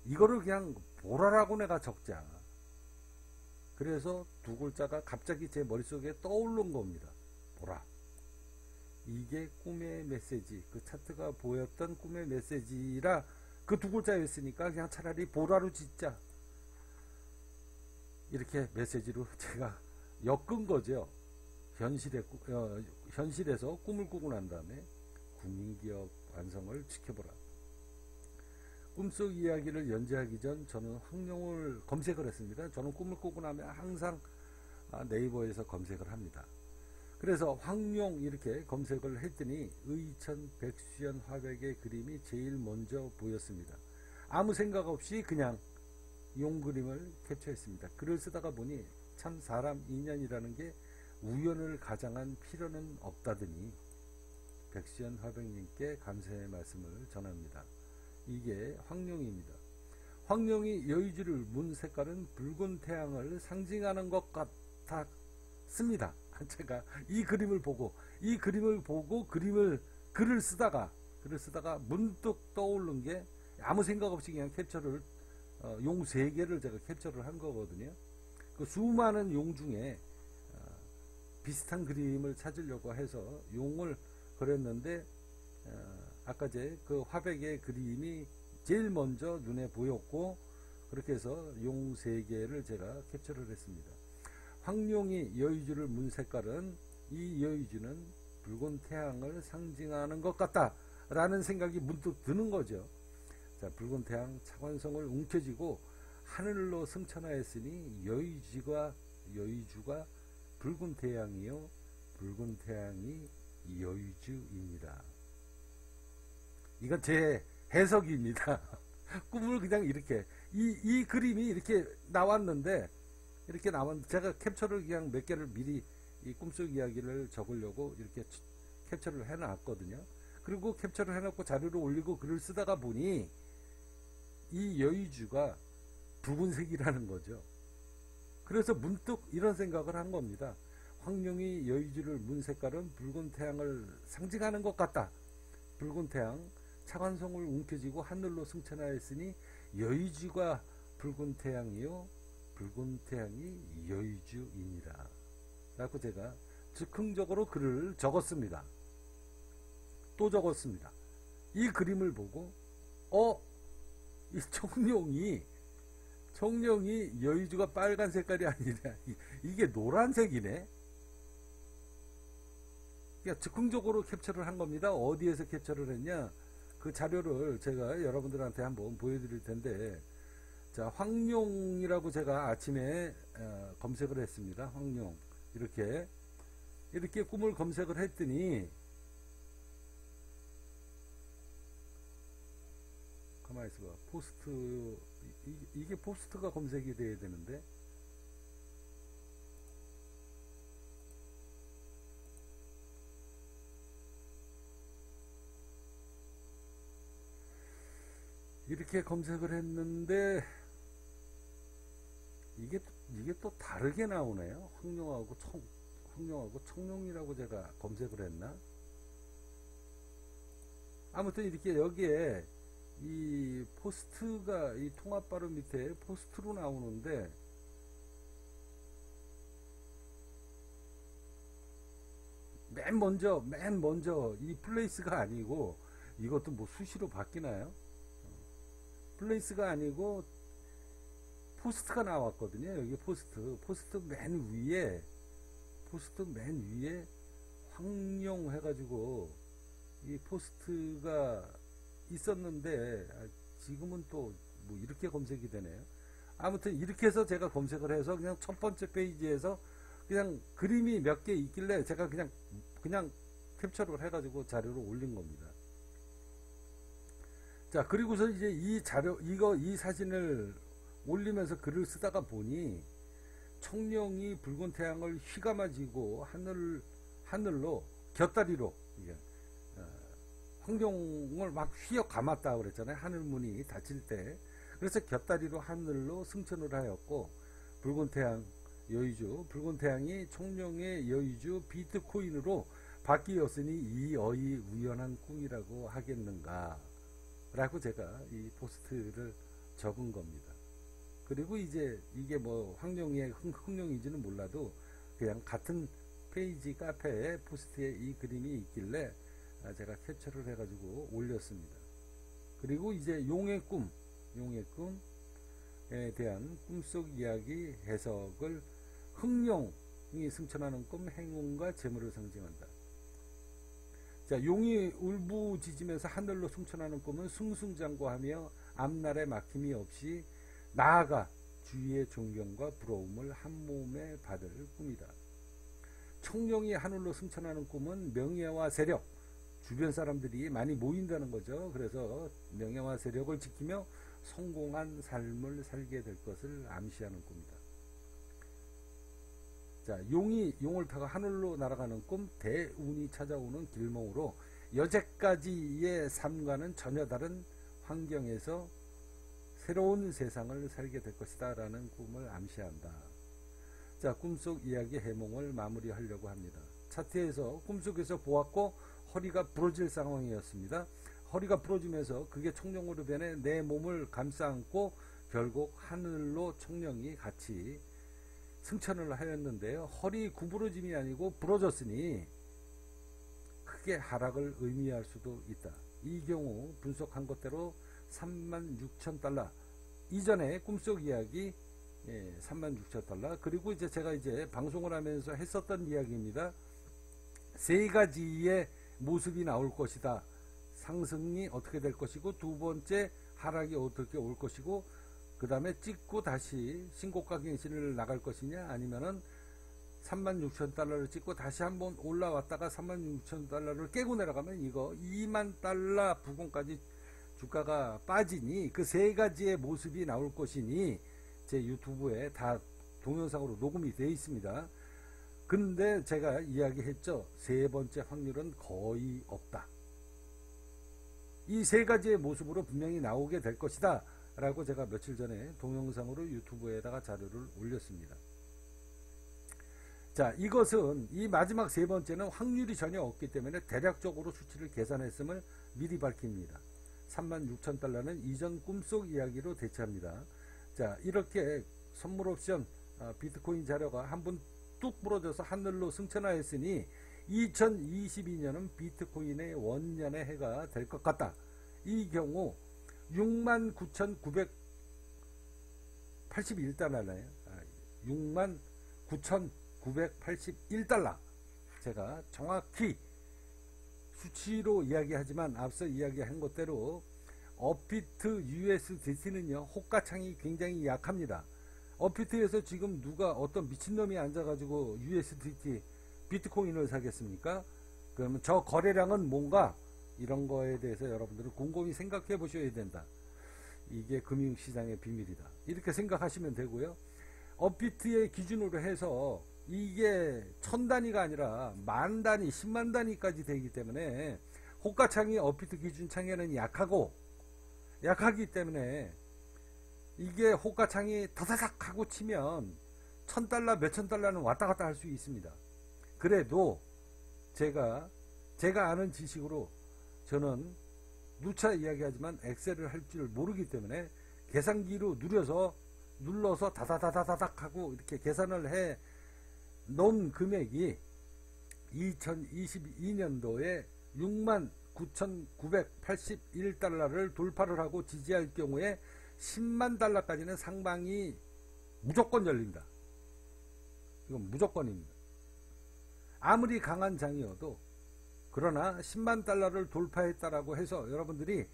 이거를 그냥 보라라고 내가 적자. 그래서 두 글자가 갑자기 제 머릿속에 떠오른 겁니다. 보라. 이게 꿈의 메시지, 그 차트가 보였던 꿈의 메시지라 그 두 글자였으니까 그냥 차라리 보라로 짓자. 이렇게 메시지로 제가 엮은 거죠. 현실에서 꿈을 꾸고 난 다음에 국민기업 완성을 지켜보라. 꿈속 이야기를 연재하기 전 저는 황룡을 검색을 했습니다. 저는 꿈을 꾸고 나면 항상 네이버에서 검색을 합니다. 그래서 황룡 이렇게 검색을 했더니 의천 백수연 화백의 그림이 제일 먼저 보였습니다. 아무 생각 없이 그냥 용 그림을 캡처했습니다. 글을 쓰다가 보니 참 사람 인연이라는 게 우연을 가장한 필요는 없다더니 백수연 화백님께 감사의 말씀을 전합니다. 이게 황룡입니다. 황룡이 여의주를 문 색깔은 붉은 태양을 상징하는 것 같았습니다. 제가 이 그림을 보고 글을 쓰다가 문득 떠오른 게, 아무 생각 없이 그냥 캡처를 용 3개를 제가 캡처를 한 거거든요. 그 수많은 용 중에 비슷한 그림을 찾으려고 해서 용을 그렸는데, 아까 그 화백의 그림이 제일 먼저 눈에 보였고, 그렇게 해서 용 3개를 제가 캡처를 했습니다. 황룡이 여의주를 문 색깔은, 이 여의주는 붉은 태양을 상징하는 것 같다 라는 생각이 문득 드는 거죠. 자, 붉은 태양 차관성을 움켜쥐고 하늘로 승천하였으니 여의주가 붉은 태양이요 붉은 태양이 여의주입니다. 이건 제 해석입니다. 꿈을 그냥 이렇게 이 그림이 이렇게 나왔는데, 제가 캡처를 그냥 몇 개를 미리 이 꿈속 이야기를 적으려고 이렇게 캡처를 해놨거든요. 그리고 캡처를 해놓고 자료를 올리고 글을 쓰다가 보니 이 여의주가 붉은색이라는 거죠. 그래서 문득 이런 생각을 한 겁니다. 황룡이 여의주를 문 색깔은 붉은 태양을 상징하는 것 같다. 붉은 태양 차관성을 움켜쥐고 하늘로 승천하였으니 여의주가 붉은 태양이요 붉은 태양이 여의주입니다 라고 제가 즉흥적으로 글을 적었습니다. 또 적었습니다. 이 그림을 보고 이 청룡이 여의주가 빨간 색깔이 아니라 이게 노란색이네. 그러니까 즉흥적으로 캡처를 한 겁니다. 어디에서 캡처를 했냐, 그 자료를 제가 여러분들한테 한번 보여드릴 텐데, 자, 황룡이라고 제가 아침에 검색을 했습니다. 황룡 이렇게 꿈을 검색을 했더니, 가만히 있어봐. 포스트, 이게 포스트가 검색이 돼야 되는데, 이렇게 검색을 했는데 이게 또 다르게 나오네요. 황룡하고 청룡이라고 제가 검색을 했나? 아무튼 이렇게 여기에 이 포스트가 이 통합 바로 밑에 포스트로 나오는데 맨 먼저 이 플레이스가 아니고, 이것도 뭐 수시로 바뀌나요? 플레이스가 아니고 포스트가 나왔거든요. 여기 포스트 맨 위에 황룡 해가지고 이 포스트가 있었는데 지금은 또 뭐 이렇게 검색이 되네요. 아무튼 이렇게 해서 제가 검색을 해서 그냥 첫 번째 페이지에서 그냥 그림이 몇 개 있길래 제가 그냥 캡처를 해가지고 자료로 올린 겁니다. 자, 그리고서 이제 이 사진을 올리면서 글을 쓰다가 보니 청룡이 붉은 태양을 휘감아지고 하늘로 곁다리로 황룡을 막 휘어 감았다 그랬잖아요. 하늘문이 닫힐 때. 그래서 곁다리로 하늘로 승천을 하였고, 붉은 태양이 청룡의 여의주 비트코인으로 바뀌었으니 이 어이 우연한 꿈이라고 하겠는가 라고 제가 이 포스트를 적은 겁니다. 그리고 이제 이게 뭐 황룡인지는 몰라도 그냥 같은 페이지 카페에 포스트에 이 그림이 있길래 제가 캡처를 해가지고 올렸습니다. 그리고 이제 용의 꿈에 대한 꿈속 이야기 해석을, 흑룡이 승천하는 꿈, 행운과 재물을 상징한다. 자, 용이 울부짖으면서 하늘로 승천하는 꿈은 승승장구하며 앞날에 막힘이 없이 나아가 주위의 존경과 부러움을 한 몸에 받을 꿈이다. 청룡이 하늘로 승천하는 꿈은 명예와 세력, 주변 사람들이 많이 모인다는 거죠. 그래서 명예와 세력을 지키며 성공한 삶을 살게 될 것을 암시하는 꿈이다. 자, 용을 타고 하늘로 날아가는 꿈, 대운이 찾아오는 길몽으로 여태까지의 삶과는 전혀 다른 환경에서 새로운 세상을 살게 될 것이다 라는 꿈을 암시한다. 자, 꿈속 이야기 해몽을 마무리하려고 합니다. 차트에서 꿈속에서 보았고 허리가 부러질 상황이었습니다. 허리가 부러지면서 그게 청룡으로 변해 내 몸을 감싸 안고 결국 하늘로 청룡이 같이 승천을 하였는데요. 허리 구부러짐이 아니고 부러졌으니 크게 하락을 의미할 수도 있다. 이 경우 분석한 것대로 36,000달러, 이전에 꿈속 이야기 36,000달러, 그리고 이제 제가 방송을 하면서 했었던 이야기입니다. 세 가지의 모습이 나올 것이다. 상승이 어떻게 될 것이고, 두 번째 하락이 어떻게 올 것이고, 그 다음에 찍고 다시 신고가 갱신을 나갈 것이냐, 아니면은 36,000달러를 찍고 다시 한번 올라왔다가 36,000달러를 깨고 내려가면 이거 2만 달러 부근까지 주가가 빠지니, 그 세 가지의 모습이 나올 것이니 제 유튜브에 다 동영상으로 녹음이 되어 있습니다. 근데 제가 이야기했죠. 세 번째 확률은 거의 없다. 이 세 가지의 모습으로 분명히 나오게 될 것이다 라고 제가 며칠 전에 동영상으로 유튜브에다가 자료를 올렸습니다. 자, 이것은 이 마지막 세 번째는 확률이 전혀 없기 때문에 대략적으로 수치를 계산했음을 미리 밝힙니다. 36,000달러는 이전 꿈속 이야기로 대체합니다. 자, 이렇게 선물 옵션 비트코인 자료가 한번 뚝 부러져서 하늘로 승천하였으니 2022년은 비트코인의 원년의 해가 될 것 같다. 이 경우 69,981달러네요. 69,981달러. 제가 정확히 수치로 이야기하지만 앞서 이야기한 것대로 업비트 USDT는요, 호가창이 굉장히 약합니다. 업비트에서 지금 누가 어떤 미친놈이 앉아가지고 USDT 비트코인을 사겠습니까? 그러면 저 거래량은 뭔가, 이런 거에 대해서 여러분들은 곰곰이 생각해 보셔야 된다. 이게 금융시장의 비밀이다. 이렇게 생각하시면 되고요. 업비트의 기준으로 해서 이게 1000단위가 아니라 만 단위, 10만 단위까지 되기 때문에 호가창이 업비트 기준 창에는 약하고, 약하기 때문에 이게 호가창이 다다닥 하고 치면 1000달러 몇천 달러는 왔다 갔다 할 수 있습니다. 그래도 제가 아는 지식으로 저는 누차 이야기하지만 엑셀을 할 줄 모르기 때문에 계산기로 눌러서 다다다다닥 하고 이렇게 계산을 해 놓은 금액이 2022년도에 69,981달러를 돌파를 하고 지지할 경우에 10만 달러까지는 상방이 무조건 열린다. 이건 무조건입니다. 아무리 강한 장이어도 그러나 10만 달러를 돌파했다라고 해서 여러분들이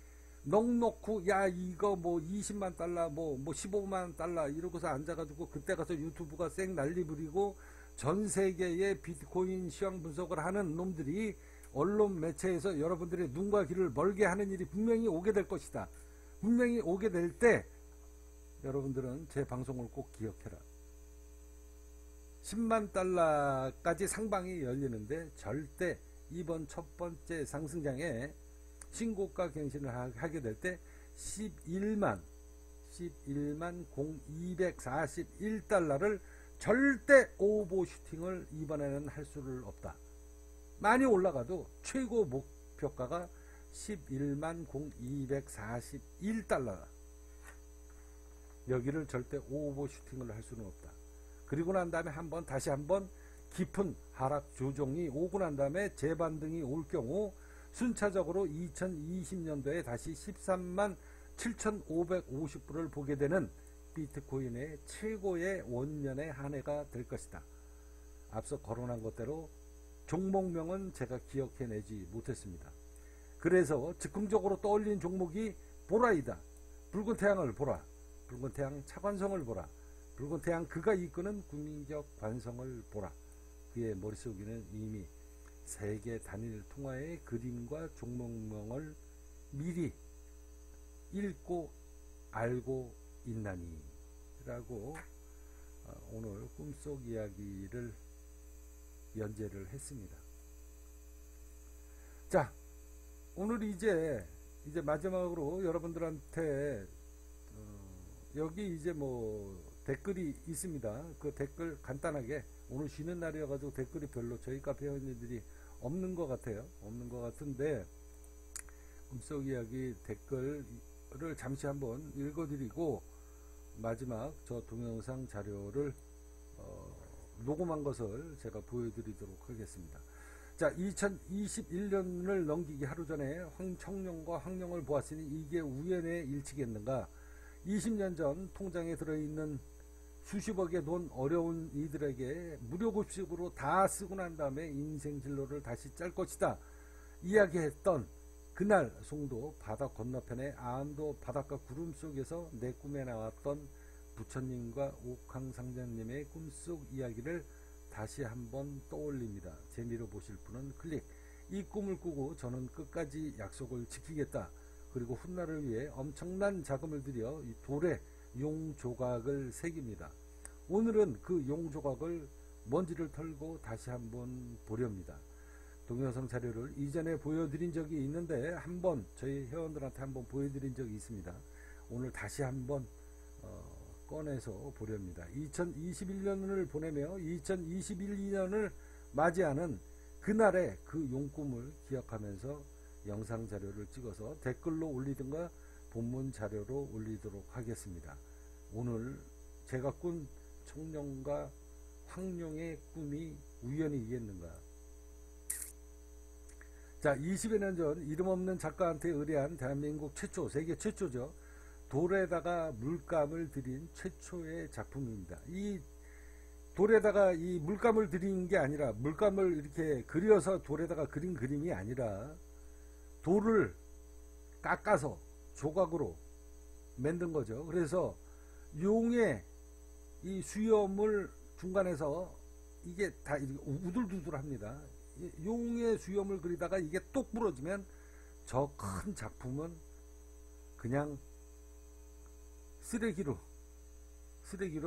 넉넉히 야 이거 뭐 20만 달러 뭐 15만 달러 이러고서 앉아가지고 그때 가서 유튜브가 쌩 난리 부리고 전 세계의 비트코인 시황 분석을 하는 놈들이 언론 매체에서 여러분들의 눈과 귀를 멀게 하는 일이 분명히 오게 될 것이다. 분명히 오게 될 때 여러분들은 제 방송을 꼭 기억해라. 10만 달러까지 상방이 열리는데 절대 이번 첫 번째 상승장에 신고가 갱신을 하게 될 때 11만 0241달러를 절대 오버슈팅을 이번에는 할 수를 없다. 많이 올라가도 최고 목표가가 11만 0241달러. 여기를 절대 오버슈팅을 할 수는 없다. 그리고 난 다음에 다시 한번 깊은 하락 조정이 오고 난 다음에 재반등이 올 경우 순차적으로 2020년도에 다시 13만 7,550불을 보게 되는 비트코인의 최고의 원년의 한 해가 될 것이다. 앞서 거론한 것대로 종목명은 제가 기억해내지 못했습니다. 그래서 즉흥적으로 떠올린 종목이 보라이다. 붉은 태양을 보라. 붉은 태양 차관성을 보라. 붉은 태양 그가 이끄는 국민적 관성을 보라. 그의 머릿속에는 이미 세계 단일 통화의 그림과 종목명을 미리 읽고 알고 있나니 라고 오늘 꿈속 이야기를 연재를 했습니다. 자, 오늘 이제 마지막으로 여러분들한테 여기 이제 뭐 댓글이 있습니다. 그 댓글 간단하게 오늘 쉬는 날이어가지고 댓글이 별로 저희 카페 회원님들이 없는 것 같아요. 없는 것 같은데 꿈속 이야기 댓글을 잠시 한번 읽어드리고 마지막 저 동영상 자료를 녹음한 것을 제가 보여드리도록 하겠습니다. 자, 2021년을 넘기기 하루 전에 청룡과 황룡을 보았으니 이게 우연의 일치겠는가. 20년 전 통장에 들어있는 수십억의 돈 어려운 이들에게 무료급식으로 다 쓰고 난 다음에 인생 진로를 다시 짤 것이다 이야기했던 그날 송도 바다 건너편의 안도 바닷가 구름 속에서 내 꿈에 나왔던 부처님과 옥황상제님의 꿈속 이야기를 다시 한번 떠올립니다. 재미로 보실 분은 클릭. 이 꿈을 꾸고 저는 끝까지 약속을 지키겠다. 그리고 훗날을 위해 엄청난 자금을 들여 이 돌에 용조각을 새깁니다. 오늘은 그 용조각을 먼지를 털고 다시 한번 보렵니다. 동영상 자료를 이전에 보여드린 적이 있는데 한번 저희 회원들한테 한번 보여드린 적이 있습니다. 오늘 다시 한번 꺼내서 보렵니다. 2021년을 보내며 2021년을 맞이하는 그날의 그 용꿈을 기억하면서 영상 자료를 찍어서 댓글로 올리든가 본문 자료로 올리도록 하겠습니다. 오늘 제가 꾼 청룡과 황룡의 꿈이 우연이겠는가. 자, 20여 년 전 이름 없는 작가한테 의뢰한 대한민국 최초, 세계 최초죠. 돌에다가 물감을 들인 최초의 작품입니다. 이 돌에다가 이 물감을 들인 게 아니라 물감을 이렇게 그려서 돌에다가 그린 그림이 아니라 돌을 깎아서 조각으로 만든 거죠. 그래서 용의 이 수염을 중간에서 이게 다 우둘두둘합니다. 용의 수염을 그리다가 이게 똑 부러지면 저 큰 작품은 그냥 쓰레기로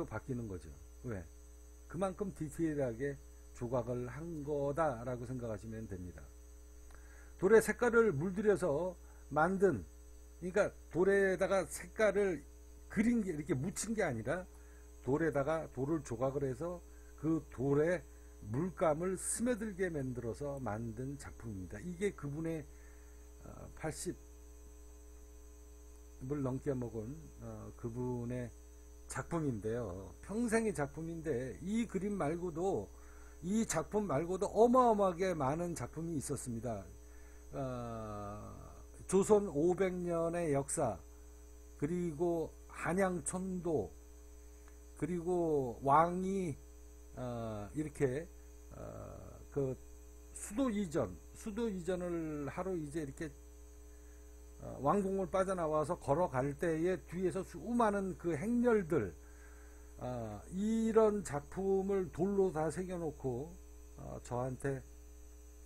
바뀌는 거죠. 왜? 그만큼 디테일하게 조각을 한 거다라고 생각하시면 됩니다. 돌에 색깔을 물들여서 만든 그러니까 돌에다가 색깔을 그린 게 이렇게 묻힌 게 아니라 돌에다가 돌을 조각을 해서 그 돌에 물감을 스며들게 만들어서 만든 작품입니다. 이게 그분의 80을 넘게 먹은 그분의 작품인데요. 평생의 작품인데 이 그림 말고도 이 작품 말고도 어마어마하게 많은 작품이 있었습니다. 조선 500년의 역사, 그리고 한양천도, 그리고 왕이 이렇게 그 수도 이전을 하러 이제 이렇게 왕궁을 빠져나와서 걸어갈 때에 뒤에서 수많은 그 행렬들, 이런 작품을 돌로 다 새겨놓고 저한테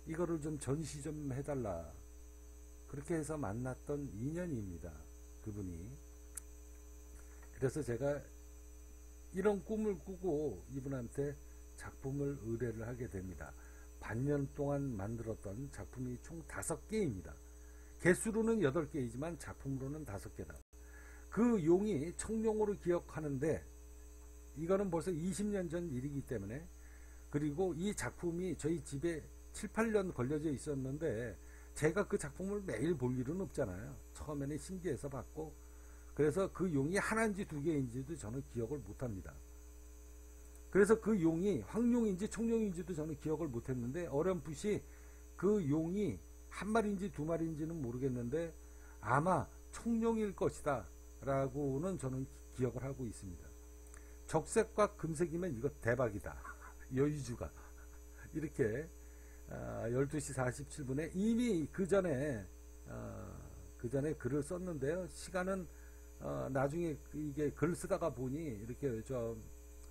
이거를 좀 전시 좀 해달라, 그렇게 해서 만났던 인연입니다, 그분이. 그래서 제가 이런 꿈을 꾸고 이분한테 작품을 의뢰를 하게 됩니다. 반년 동안 만들었던 작품이 총 5개입니다. 개수로는 8개이지만 작품으로는 5개다. 그 용이 청룡으로 기억하는데 이거는 벌써 20년 전 일이기 때문에, 그리고 이 작품이 저희 집에 7, 8년 걸려져 있었는데 제가 그 작품을 매일 볼 일은 없잖아요. 처음에는 신기해서 봤고, 그래서 그 용이 하나인지 2개인지도 저는 기억을 못합니다. 그래서 그 용이 황룡인지 청룡인지도 저는 기억을 못했는데 어렴풋이 그 용이 한 마리인지 2마리인지는 모르겠는데 아마 청룡일 것이다 라고는 저는 기억을 하고 있습니다. 적색과 금색이면 이거 대박이다. 여의주가 이렇게 12시 47분에 이미 그 전에 글을 썼는데요. 시간은 나중에 이게 글 쓰다가 보니 이렇게 좀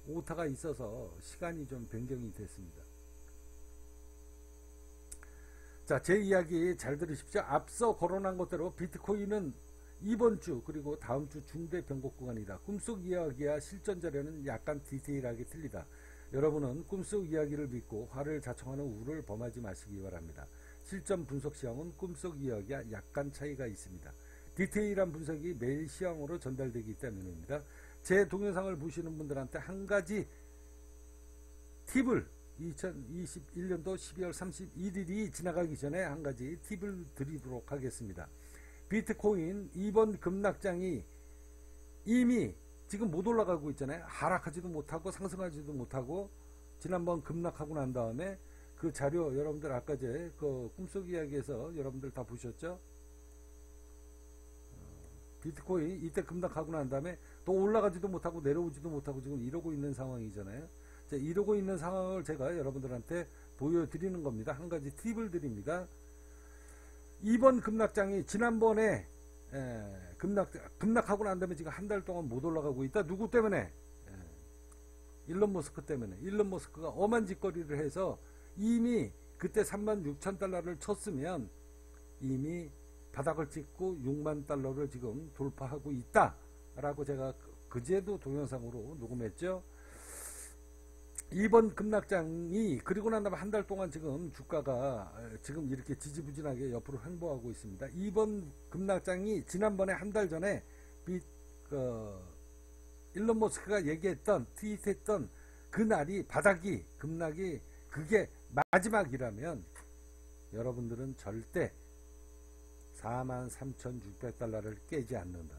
오타가 있어서 시간이 좀 변경이 됐습니다. 자, 제 이야기 잘 들으십시오. 앞서 거론한 것대로 비트코인은 이번 주 그리고 다음 주 중대 변곡 구간이다. 꿈속 이야기와 실전 자료는 약간 디테일하게 틀리다. 여러분은 꿈속 이야기를 믿고 화를 자청하는 우를 범하지 마시기 바랍니다. 실전 분석 시험은 꿈속 이야기와 약간 차이가 있습니다. 디테일한 분석이 매일 시황으로 전달되기 때문입니다. 제 동영상을 보시는 분들한테 한 가지 팁을 2021년도 12월 31일이 지나가기 전에 한 가지 팁을 드리도록 하겠습니다. 비트코인 이번 급락장이 이미 지금 못 올라가고 있잖아요. 하락하지도 못하고 상승하지도 못하고 지난번 급락하고 난 다음에 그 자료 여러분들 아까 제 그 꿈속 이야기에서 여러분들 다 보셨죠? 비트코인 이때 급락하고 난 다음에 또 올라가지도 못하고 내려오지도 못하고 지금 이러고 있는 상황이잖아요. 자, 이러고 있는 상황을 제가 여러분들한테 보여드리는 겁니다. 한 가지 팁을 드립니다. 이번 급락장이 지난번에 급락하고 난 다음에 지금 한 달 동안 못 올라가고 있다. 누구 때문에? 일론 머스크 때문에. 일론 머스크가 엄한 짓거리를 해서 이미 그때 36,000달러를 쳤으면 이미 바닥을 찍고 6만 달러를 지금 돌파하고 있다 라고 제가 그제도 동영상으로 녹음했죠. 이번 급락장이 그리고 난 다음에 한 달 동안 지금 주가가 지금 이렇게 지지부진하게 옆으로 횡보하고 있습니다. 이번 급락장이 지난번에 한 달 전에 일론 머스크가 얘기했던 트윗했던 그날이 바닥이 급락이 그게 마지막이라면 여러분들은 절대 43,600달러를 깨지 않는다.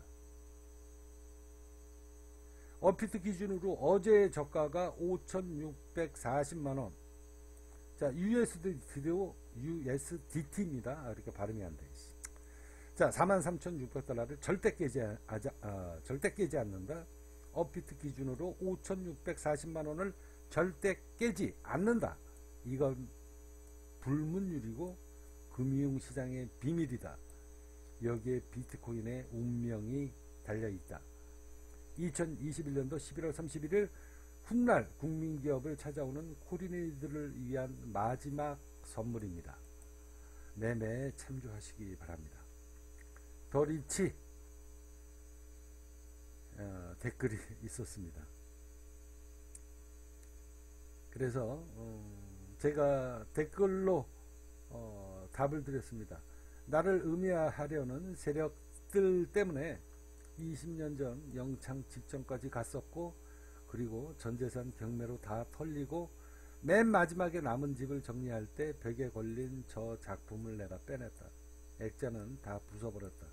업비트 기준으로 어제의 저가가 5,640만원. 자, USDT입니다. 이렇게 발음이 안 돼. 자, 43,600달러를 절대 깨지 않는다. 업비트 기준으로 5,640만원을 절대 깨지 않는다. 이건 불문율이고 금융시장의 비밀이다. 여기에 비트코인의 운명이 달려있다. 2021년도 11월 31일 훗날 국민기업을 찾아오는 코리네이들을 위한 마지막 선물입니다. 매매에 참조하시기 바랍니다. 더 리치 댓글이 있었습니다. 그래서 제가 댓글로 답을 드렸습니다. 나를 음해하려는 세력 빚들 때문에 20년 전 영창 직전까지 갔었고, 그리고 전재산 경매로 다 털리고 맨 마지막에 남은 집을 정리할 때 벽에 걸린 저 작품을 내가 빼냈다. 액자는 다 부숴버렸다.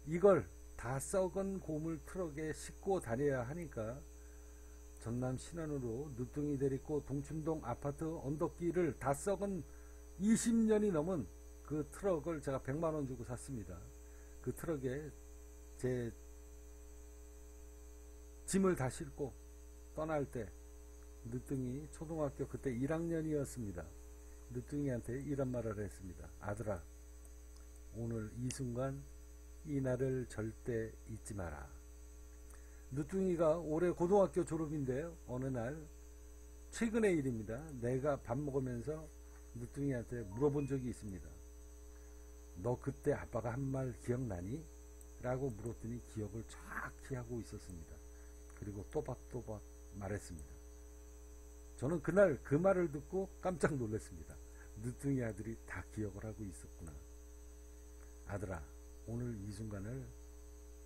이걸 다 썩은 고물 트럭에 싣고 다녀야 하니까 전남 신안으로 늦둥이 데리고 동춘동 아파트 언덕길을 다 썩은 20년이 넘은 그 트럭을 제가 100만원 주고 샀습니다. 그 트럭에 제 짐을 다 싣고 떠날 때 늦둥이 초등학교 그때 1학년이었습니다. 늦둥이한테 이런 말을 했습니다. 아들아, 오늘 이 순간 이 날을 절대 잊지 마라. 늦둥이가 올해 고등학교 졸업인데요. 어느 날 최근의 일입니다. 내가 밥 먹으면서 늦둥이한테 물어본 적이 있습니다. 너 그때 아빠가 한 말 기억나니? 라고 물었더니 기억을 정확히 하고 있었습니다. 그리고 또박또박 말했습니다. 저는 그날 그 말을 듣고 깜짝 놀랐습니다. 늦둥이 아들이 다 기억을 하고 있었구나. 아들아, 오늘 이 순간을,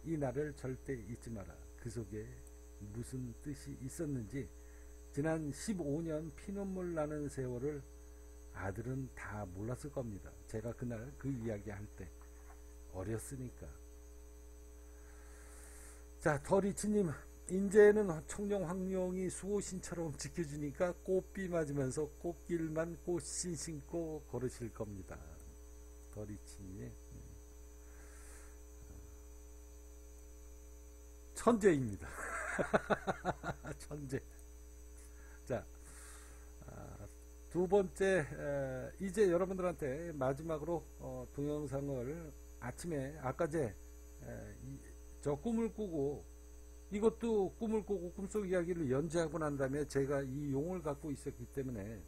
이 날을 절대 잊지 마라. 그 속에 무슨 뜻이 있었는지 지난 15년 피눈물 나는 세월을 아들은 다 몰랐을 겁니다. 제가 그날 그 이야기 할 때 어렸으니까. 자, 더리치님, 인제는 청룡 황룡이 수호신처럼 지켜주니까 꽃비 맞으면서 꽃길만 꽃신 신고 걸으실 겁니다. 더리치님 천재입니다. 천재. 자, 두 번째, 이제 여러분들한테 마지막으로 동영상을 아침에 아까 저 꿈을 꾸고, 이것도 꿈을 꾸고 꿈속 이야기를 연재하고 난 다음에 제가 이 용을 갖고 있었기 때문에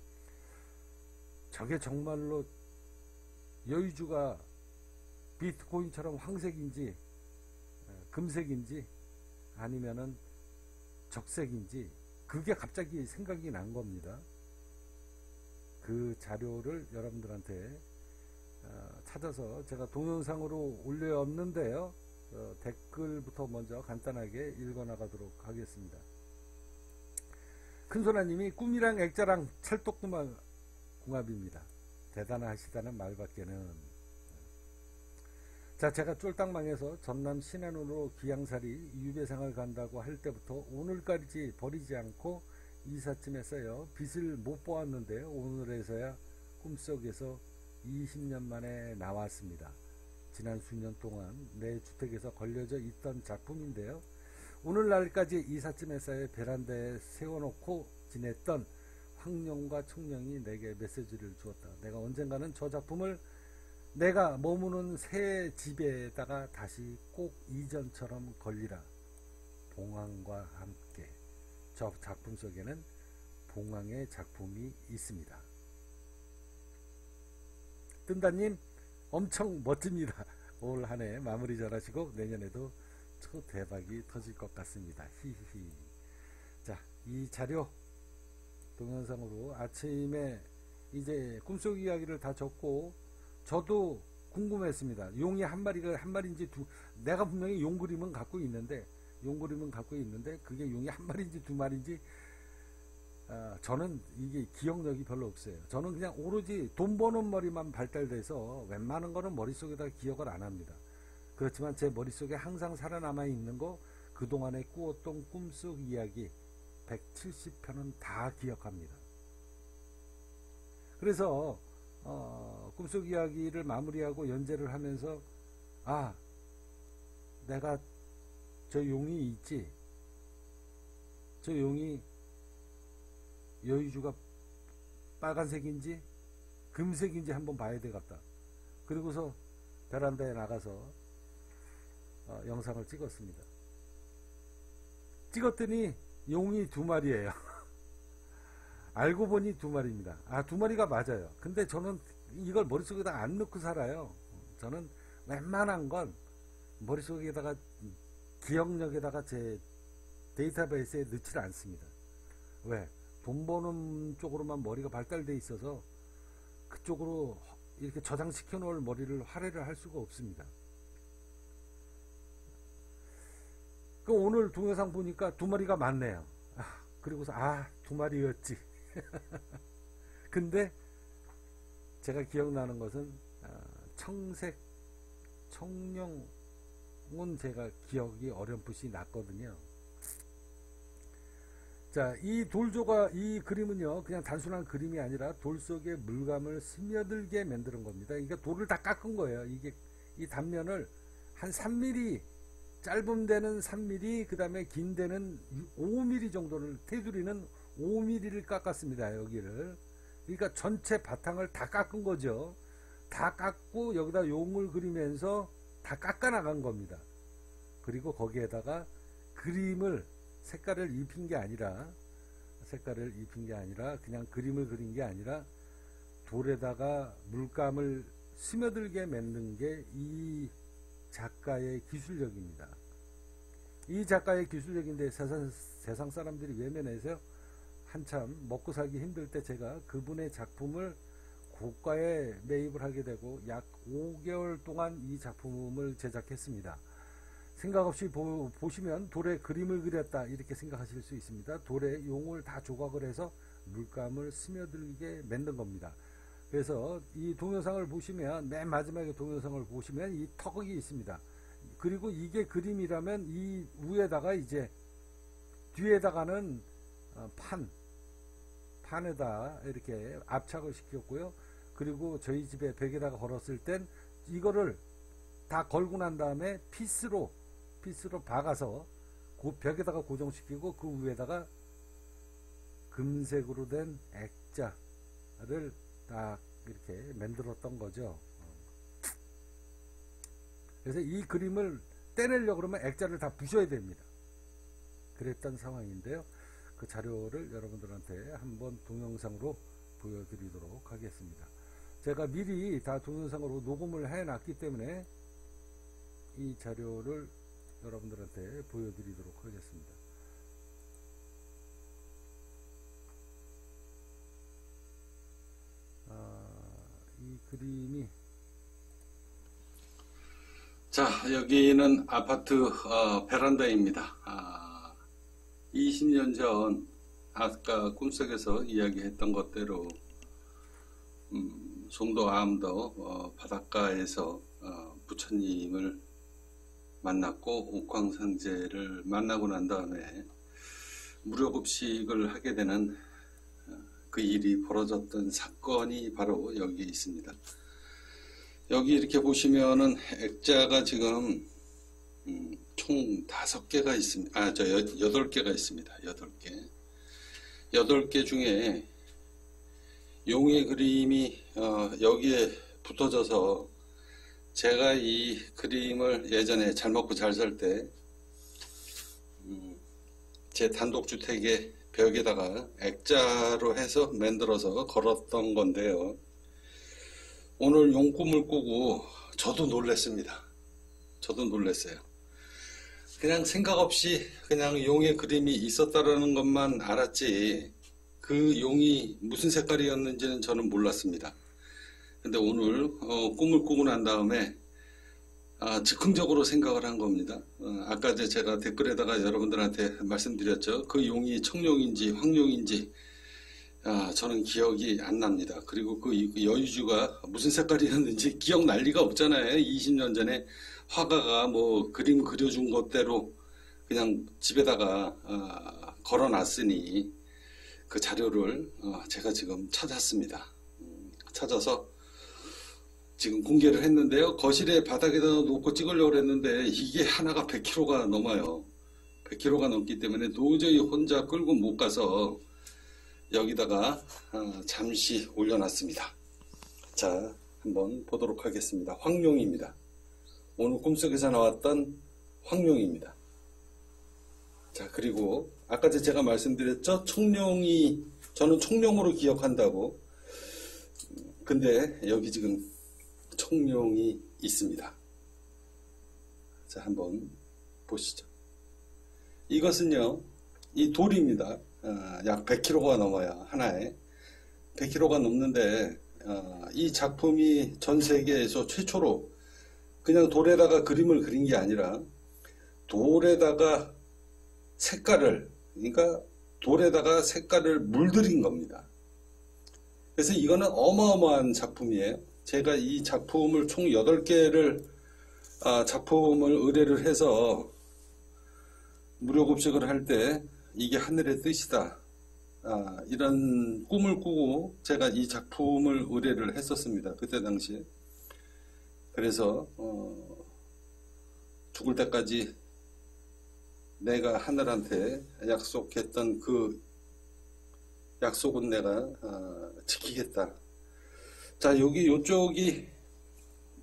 저게 정말로 여의주가 비트코인처럼 황색인지 금색인지 아니면은 적색인지 그게 갑자기 생각이 난 겁니다. 그 자료를 여러분들한테 찾아서 제가 동영상으로 올려놨는데요. 댓글부터 먼저 간단하게 읽어나가도록 하겠습니다. 큰소나님이 꿈이랑 액자랑 찰떡궁합입니다. 대단하시다는 말밖에는. 자, 제가 쫄딱망해서 전남 신안으로 기양살이 유배생을 간다고 할 때부터 오늘까지 버리지 않고 이삿짐했어요. 빚을 못 보았는데 오늘에서야 꿈속에서 20년 만에 나왔습니다. 지난 수년 동안 내 주택에서 걸려져 있던 작품인데요. 오늘날까지 이삿짐에서의 베란다에 세워놓고 지냈던 황룡과 청룡이 내게 메시지를 주었다. 내가 언젠가는 저 작품을 내가 머무는 새 집에다가 다시 꼭 이전처럼 걸리라. 봉황과 함께. 저 작품 속에는 봉황의 작품이 있습니다. 뜬다님 엄청 멋집니다. 올 한 해 마무리 잘하시고 내년에도 초대박이 터질 것 같습니다. 히히히. 자, 이 자료 동영상으로 아침에 이제 꿈속 이야기를 다 적고 저도 궁금했습니다. 용이 한 마리인지 내가 분명히 용 그림은 갖고 있는데 그게 용이 한 마리인지 두 마리인지 저는 이게 기억력이 별로 없어요. 저는 그냥 오로지 돈 버는 머리만 발달돼서 웬만한 거는 머릿속에다 기억을 안 합니다. 그렇지만 제 머릿속에 항상 살아남아 있는 거 그동안에 꾸었던 꿈속 이야기 170편은 다 기억합니다. 그래서 꿈속 이야기를 마무리하고 연재를 하면서 내가 저 용이 있지, 저 용이 여의주가 빨간색인지 금색인지 한번 봐야 되겠다. 그리고서 베란다에 나가서 영상을 찍었습니다. 찍었더니 용이 두 마리예요. 알고 보니 두 마리입니다. 두 마리가 맞아요. 근데 저는 이걸 머릿속에다 안 넣고 살아요. 저는 웬만한 건 머릿속에다가 기억력에다가 제 데이터베이스에 넣지 않습니다. 왜? 돈 버는 쪽으로만 머리가 발달되어 있어서 그쪽으로 이렇게 저장시켜 놓을 머리를 활용을 할 수가 없습니다. 그 오늘 동영상 보니까 두 마리가 많네요. 그리고서 두 마리였지. 근데 제가 기억나는 것은 청색, 청룡은 제가 기억이 어렴풋이 났거든요. 자, 이 돌조가, 이 그림은요, 그냥 단순한 그림이 아니라 돌 속에 물감을 스며들게 만드는 겁니다. 이게 돌을 다 깎은 거예요. 이게, 이 단면을 한 3mm, 짧은 데는 3mm, 그 다음에 긴 데는 5mm 정도를, 테두리는 5mm를 깎았습니다. 여기를. 그러니까 전체 바탕을 다 깎은 거죠. 다 깎고 여기다 용을 그리면서 다 깎아 나간 겁니다. 그리고 거기에다가 그림을, 색깔을 입힌 게 아니라 그냥 그림을 그린 게 아니라 돌에다가 물감을 스며들게 만든 게 이 작가의 기술력입니다. 이 작가의 기술력인데 세상 사람들이 외면해서 한참 먹고 살기 힘들 때 제가 그분의 작품을 고가에 매입을 하게 되고 약 5개월 동안 이 작품을 제작했습니다. 생각 없이 보시면 돌에 그림을 그렸다 이렇게 생각하실 수 있습니다. 돌에 용을 다 조각을 해서 물감을 스며들게 만든 겁니다. 그래서 이 동영상을 보시면, 맨 마지막에 동영상을 보시면 이 턱이 있습니다. 그리고 이게 그림이라면 이 위에다가 이제 뒤에다가는 판에다 이렇게 압착을 시켰고요. 그리고 저희 집에 벽에다가 걸었을 땐 이거를 다 걸고 난 다음에 피스로 박아서 그 벽에다가 고정시키고 그 위에다가 금색으로 된 액자를 딱 이렇게 만들었던 거죠. 그래서 이 그림을 떼내려고 그러면 액자를 다 부셔야 됩니다. 그랬던 상황인데요. 그 자료를 여러분들한테 한번 동영상으로 보여드리도록 하겠습니다. 제가 미리 다 동영상으로 녹음을 해놨기 때문에 이 자료를 여러분들한테 보여드리도록 하겠습니다. 이 그림이, 자, 여기는 아파트 베란다입니다. 20년 전 아까 꿈속에서 이야기했던 것대로 송도 암도 바닷가에서 부처님을 만났고 옥황상제를 만나고 난 다음에 무료급식을 하게 되는 그 일이 벌어졌던 사건이 바로 여기에 있습니다. 여기 이렇게 보시면은 액자가 지금 총 5개가 있습니다. 8개가 있습니다. 8개. 8개 중에 용의 그림이 여기에 붙어져서 제가 이 그림을 예전에 잘 먹고 잘 살 때 제 단독주택의 벽에다가 액자로 해서 만들어서 걸었던 건데요. 오늘 용 꿈을 꾸고 저도 놀랐습니다. 저도 놀랐어요. 그냥 생각 없이 그냥 용의 그림이 있었다라는 것만 알았지 그 용이 무슨 색깔이었는지는 저는 몰랐습니다. 근데 오늘 꿈을 꾸고 난 다음에 즉흥적으로 생각을 한 겁니다. 아까 제가 댓글에다가 여러분들한테 말씀드렸죠. 그 용이 청룡인지 황룡인지 저는 기억이 안 납니다. 그리고 그 여유주가 무슨 색깔이었는지 기억날 리가 없잖아요. 20년 전에 화가가 뭐 그림 그려준 것대로 그냥 집에다가 걸어놨으니 그 자료를 제가 지금 찾았습니다. 찾아서 지금 공개를 했는데요. 거실에 바닥에다 놓고 찍으려고 했는데 이게 하나가 100kg가 넘어요. 100kg가 넘기 때문에 도저히 혼자 끌고 못 가서 여기다가 잠시 올려놨습니다. 자, 한번 보도록 하겠습니다. 황룡입니다. 오늘 꿈속에서 나왔던 황룡입니다. 자, 그리고 아까 제가 말씀드렸죠. 청룡이, 저는 청룡으로 기억한다고. 근데 여기 지금 청룡이 있습니다. 자, 한번 보시죠. 이것은요, 이 돌입니다. 약 100kg가 넘어요. 하나에 100kg가 넘는데 이 작품이 전 세계에서 최초로 그냥 돌에다가 그림을 그린 게 아니라 돌에다가 색깔을, 그러니까 돌에다가 색깔을 물들인 겁니다. 그래서 이거는 어마어마한 작품이에요. 제가 이 작품을 총 8개를 작품을 의뢰를 해서 무료급식을 할 때 이게 하늘의 뜻이다, 이런 꿈을 꾸고 제가 이 작품을 의뢰를 했었습니다. 그때 당시에. 그래서 죽을 때까지 내가 하늘한테 약속했던 그 약속은 내가 지키겠다. 자, 여기 요쪽이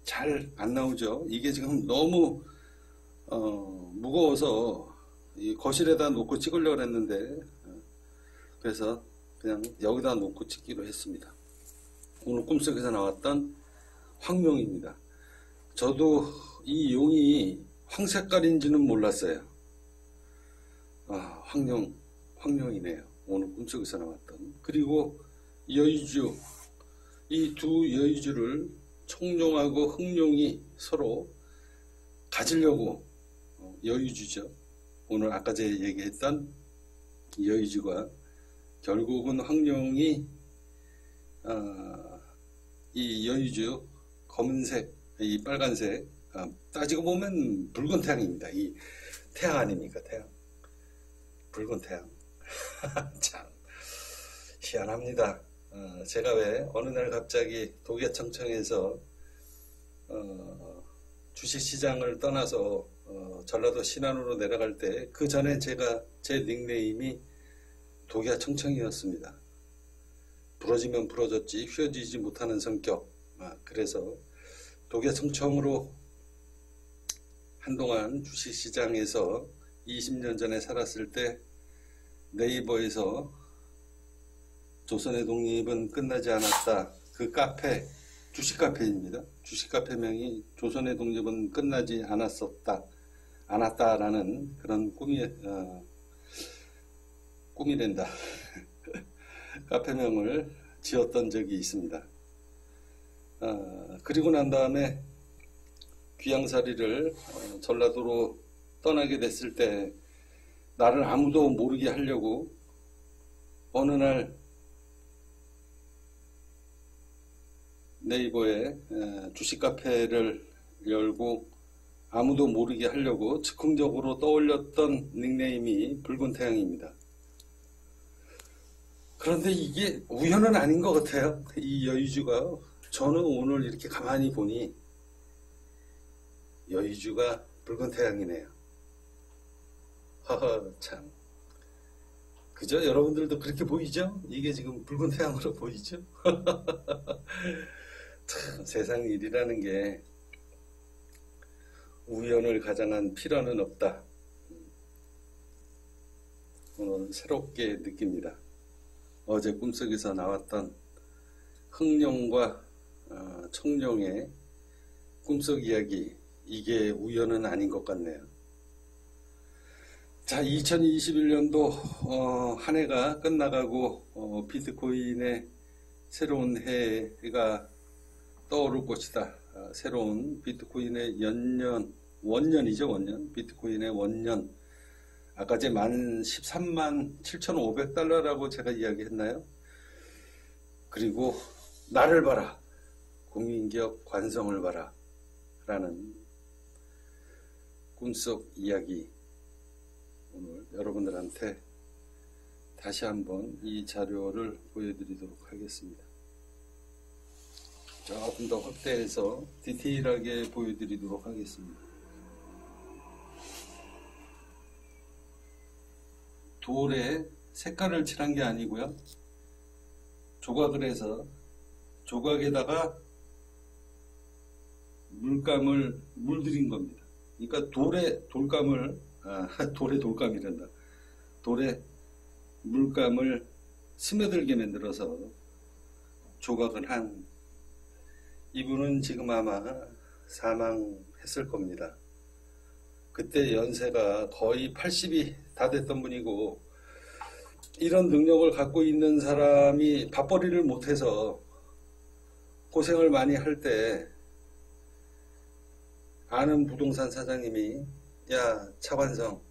잘 안 나오죠. 이게 지금 너무 무거워서 이 거실에다 놓고 찍으려고 했는데, 그래서 그냥 여기다 놓고 찍기로 했습니다. 오늘 꿈속에서 나왔던 황룡입니다. 저도 이 용이 황색깔인지는 몰랐어요. 황룡이네요. 오늘 꿈속에서 나왔던. 그리고 여의주, 이 두 여의주를 청룡하고 흑룡이 서로 가지려고, 여의주죠. 오늘 아까 제가 얘기했던 여의주가 결국은 황룡이 이 여의주 검은색, 이 빨간색, 따지고 보면 붉은 태양입니다. 이 태양 아닙니까? 태양. 붉은 태양. 참 희한합니다. 제가 왜 어느 날 갑자기 독야청청에서 주식시장을 떠나서 전라도 신안으로 내려갈 때, 그 전에 제 닉네임이 독야청청이었습니다. 부러지면 부러졌지 휘어지지 못하는 성격. 그래서 독야청청으로 한동안 주식시장에서 20년 전에 살았을 때 네이버에서 조선의 독립은 끝나지 않았다, 그 카페, 주식 카페입니다. 주식 카페명이 조선의 독립은 끝나지 않았다라는 그런 꿈이된다 카페명을 지었던 적이 있습니다. 그리고 난 다음에 귀양살이를 전라도로 떠나게 됐을 때 나를 아무도 모르게 하려고 어느 날 네이버에 주식 카페를 열고 아무도 모르게 하려고 즉흥적으로 떠올렸던 닉네임이 붉은 태양입니다. 그런데 이게 우연은 아닌 것 같아요. 이 여의주가, 저는 오늘 이렇게 가만히 보니 여의주가 붉은 태양이네요. 허허, 참. 그죠? 여러분들도 그렇게 보이죠? 이게 지금 붉은 태양으로 보이죠? 참, 세상 일이라는 게 우연을 가장한 필연은 없다. 오늘 새롭게 느낍니다. 어제 꿈속에서 나왔던 흑룡과 청룡의 꿈속 이야기, 이게 우연은 아닌 것 같네요. 자, 2021년도 한 해가 끝나가고 비트코인의 새로운 해가 떠오를 것이다. 새로운 비트코인의 원년이죠, 원년. 비트코인의 원년. 아까 제 13만 7,500달러라고 제가 이야기했나요? 그리고 나를 봐라, 국민기업 관성을 봐라 라는 꿈속 이야기, 오늘 여러분들한테 다시 한번 이 자료를 보여드리도록 하겠습니다. 조금 더 확대해서 디테일하게 보여드리도록 하겠습니다. 돌에 색깔을 칠한 게 아니고요, 조각을 해서 조각에다가 물감을 물들인 겁니다. 그러니까 돌에 돌감이란다. 돌에 물감을 스며들게 만들어서 조각을 한, 이분은 지금 아마 사망했을 겁니다. 그때 연세가 거의 80이 다 됐던 분이고, 이런 능력을 갖고 있는 사람이 밥벌이를 못해서 고생을 많이 할 때 아는 부동산 사장님이, 야 차관성,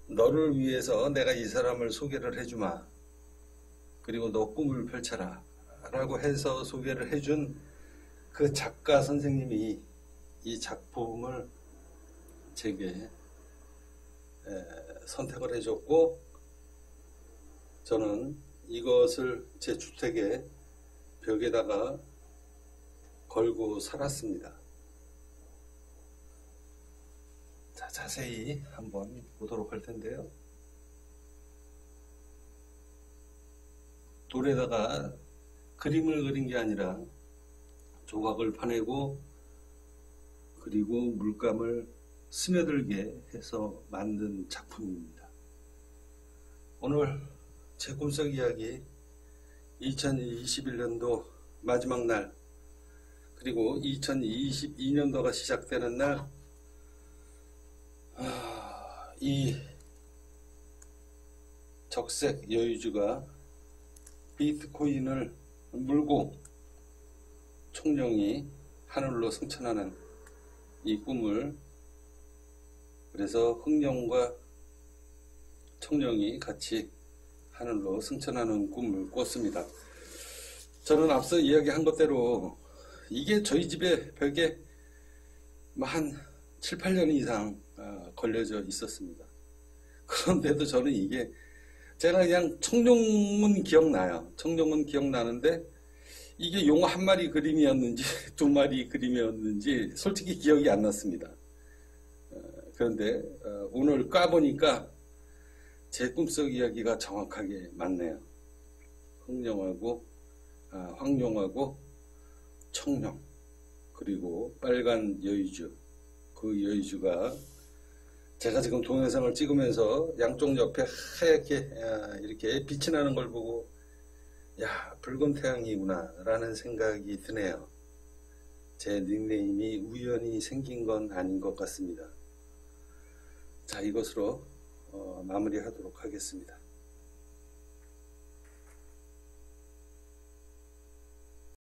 너를 위해서 내가 이 사람을 소개를 해주마. 그리고 너 꿈을 펼쳐라. 라고 해서 소개를 해준 그 작가 선생님이 이 작품을 제게 선택을 해줬고, 저는 이것을 제 주택의 벽에다가 걸고 살았습니다. 자, 자세히 한번 보도록 할 텐데요. 돌에다가 그림을 그린 게 아니라 조각을 파내고 그리고 물감을 스며들게 해서 만든 작품입니다. 오늘 제 꿈속 이야기 2021년도 마지막 날, 그리고 2022년도가 시작되는 날, 이 적색 여유주가 비트코인을 물고 총령이 하늘로 승천하는 이 꿈을, 그래서 흥령과 청령이 같이 하늘로 승천하는 꿈을 꿨습니다. 저는 앞서 이야기한 것대로 이게 저희 집에 벽에 한 7, 8년 이상 걸려져 있었습니다. 그런데도 저는 이게, 제가 그냥 청룡은 기억나요. 청룡은 기억나는데 이게 용 한 마리 그림이었는지 두 마리 그림이었는지 솔직히 기억이 안 났습니다. 그런데 오늘 까보니까 제 꿈속 이야기가 정확하게 맞네요. 흥룡하고 황룡하고 청룡, 그리고 빨간 여의주, 그 여의주가 제가 지금 동영상을 찍으면서 양쪽 옆에 하얗게 이렇게 빛이 나는 걸 보고, 야, 붉은 태양이구나 라는 생각이 드네요. 제 닉네임이 우연히 생긴 건 아닌 것 같습니다. 자, 이것으로 마무리하도록 하겠습니다.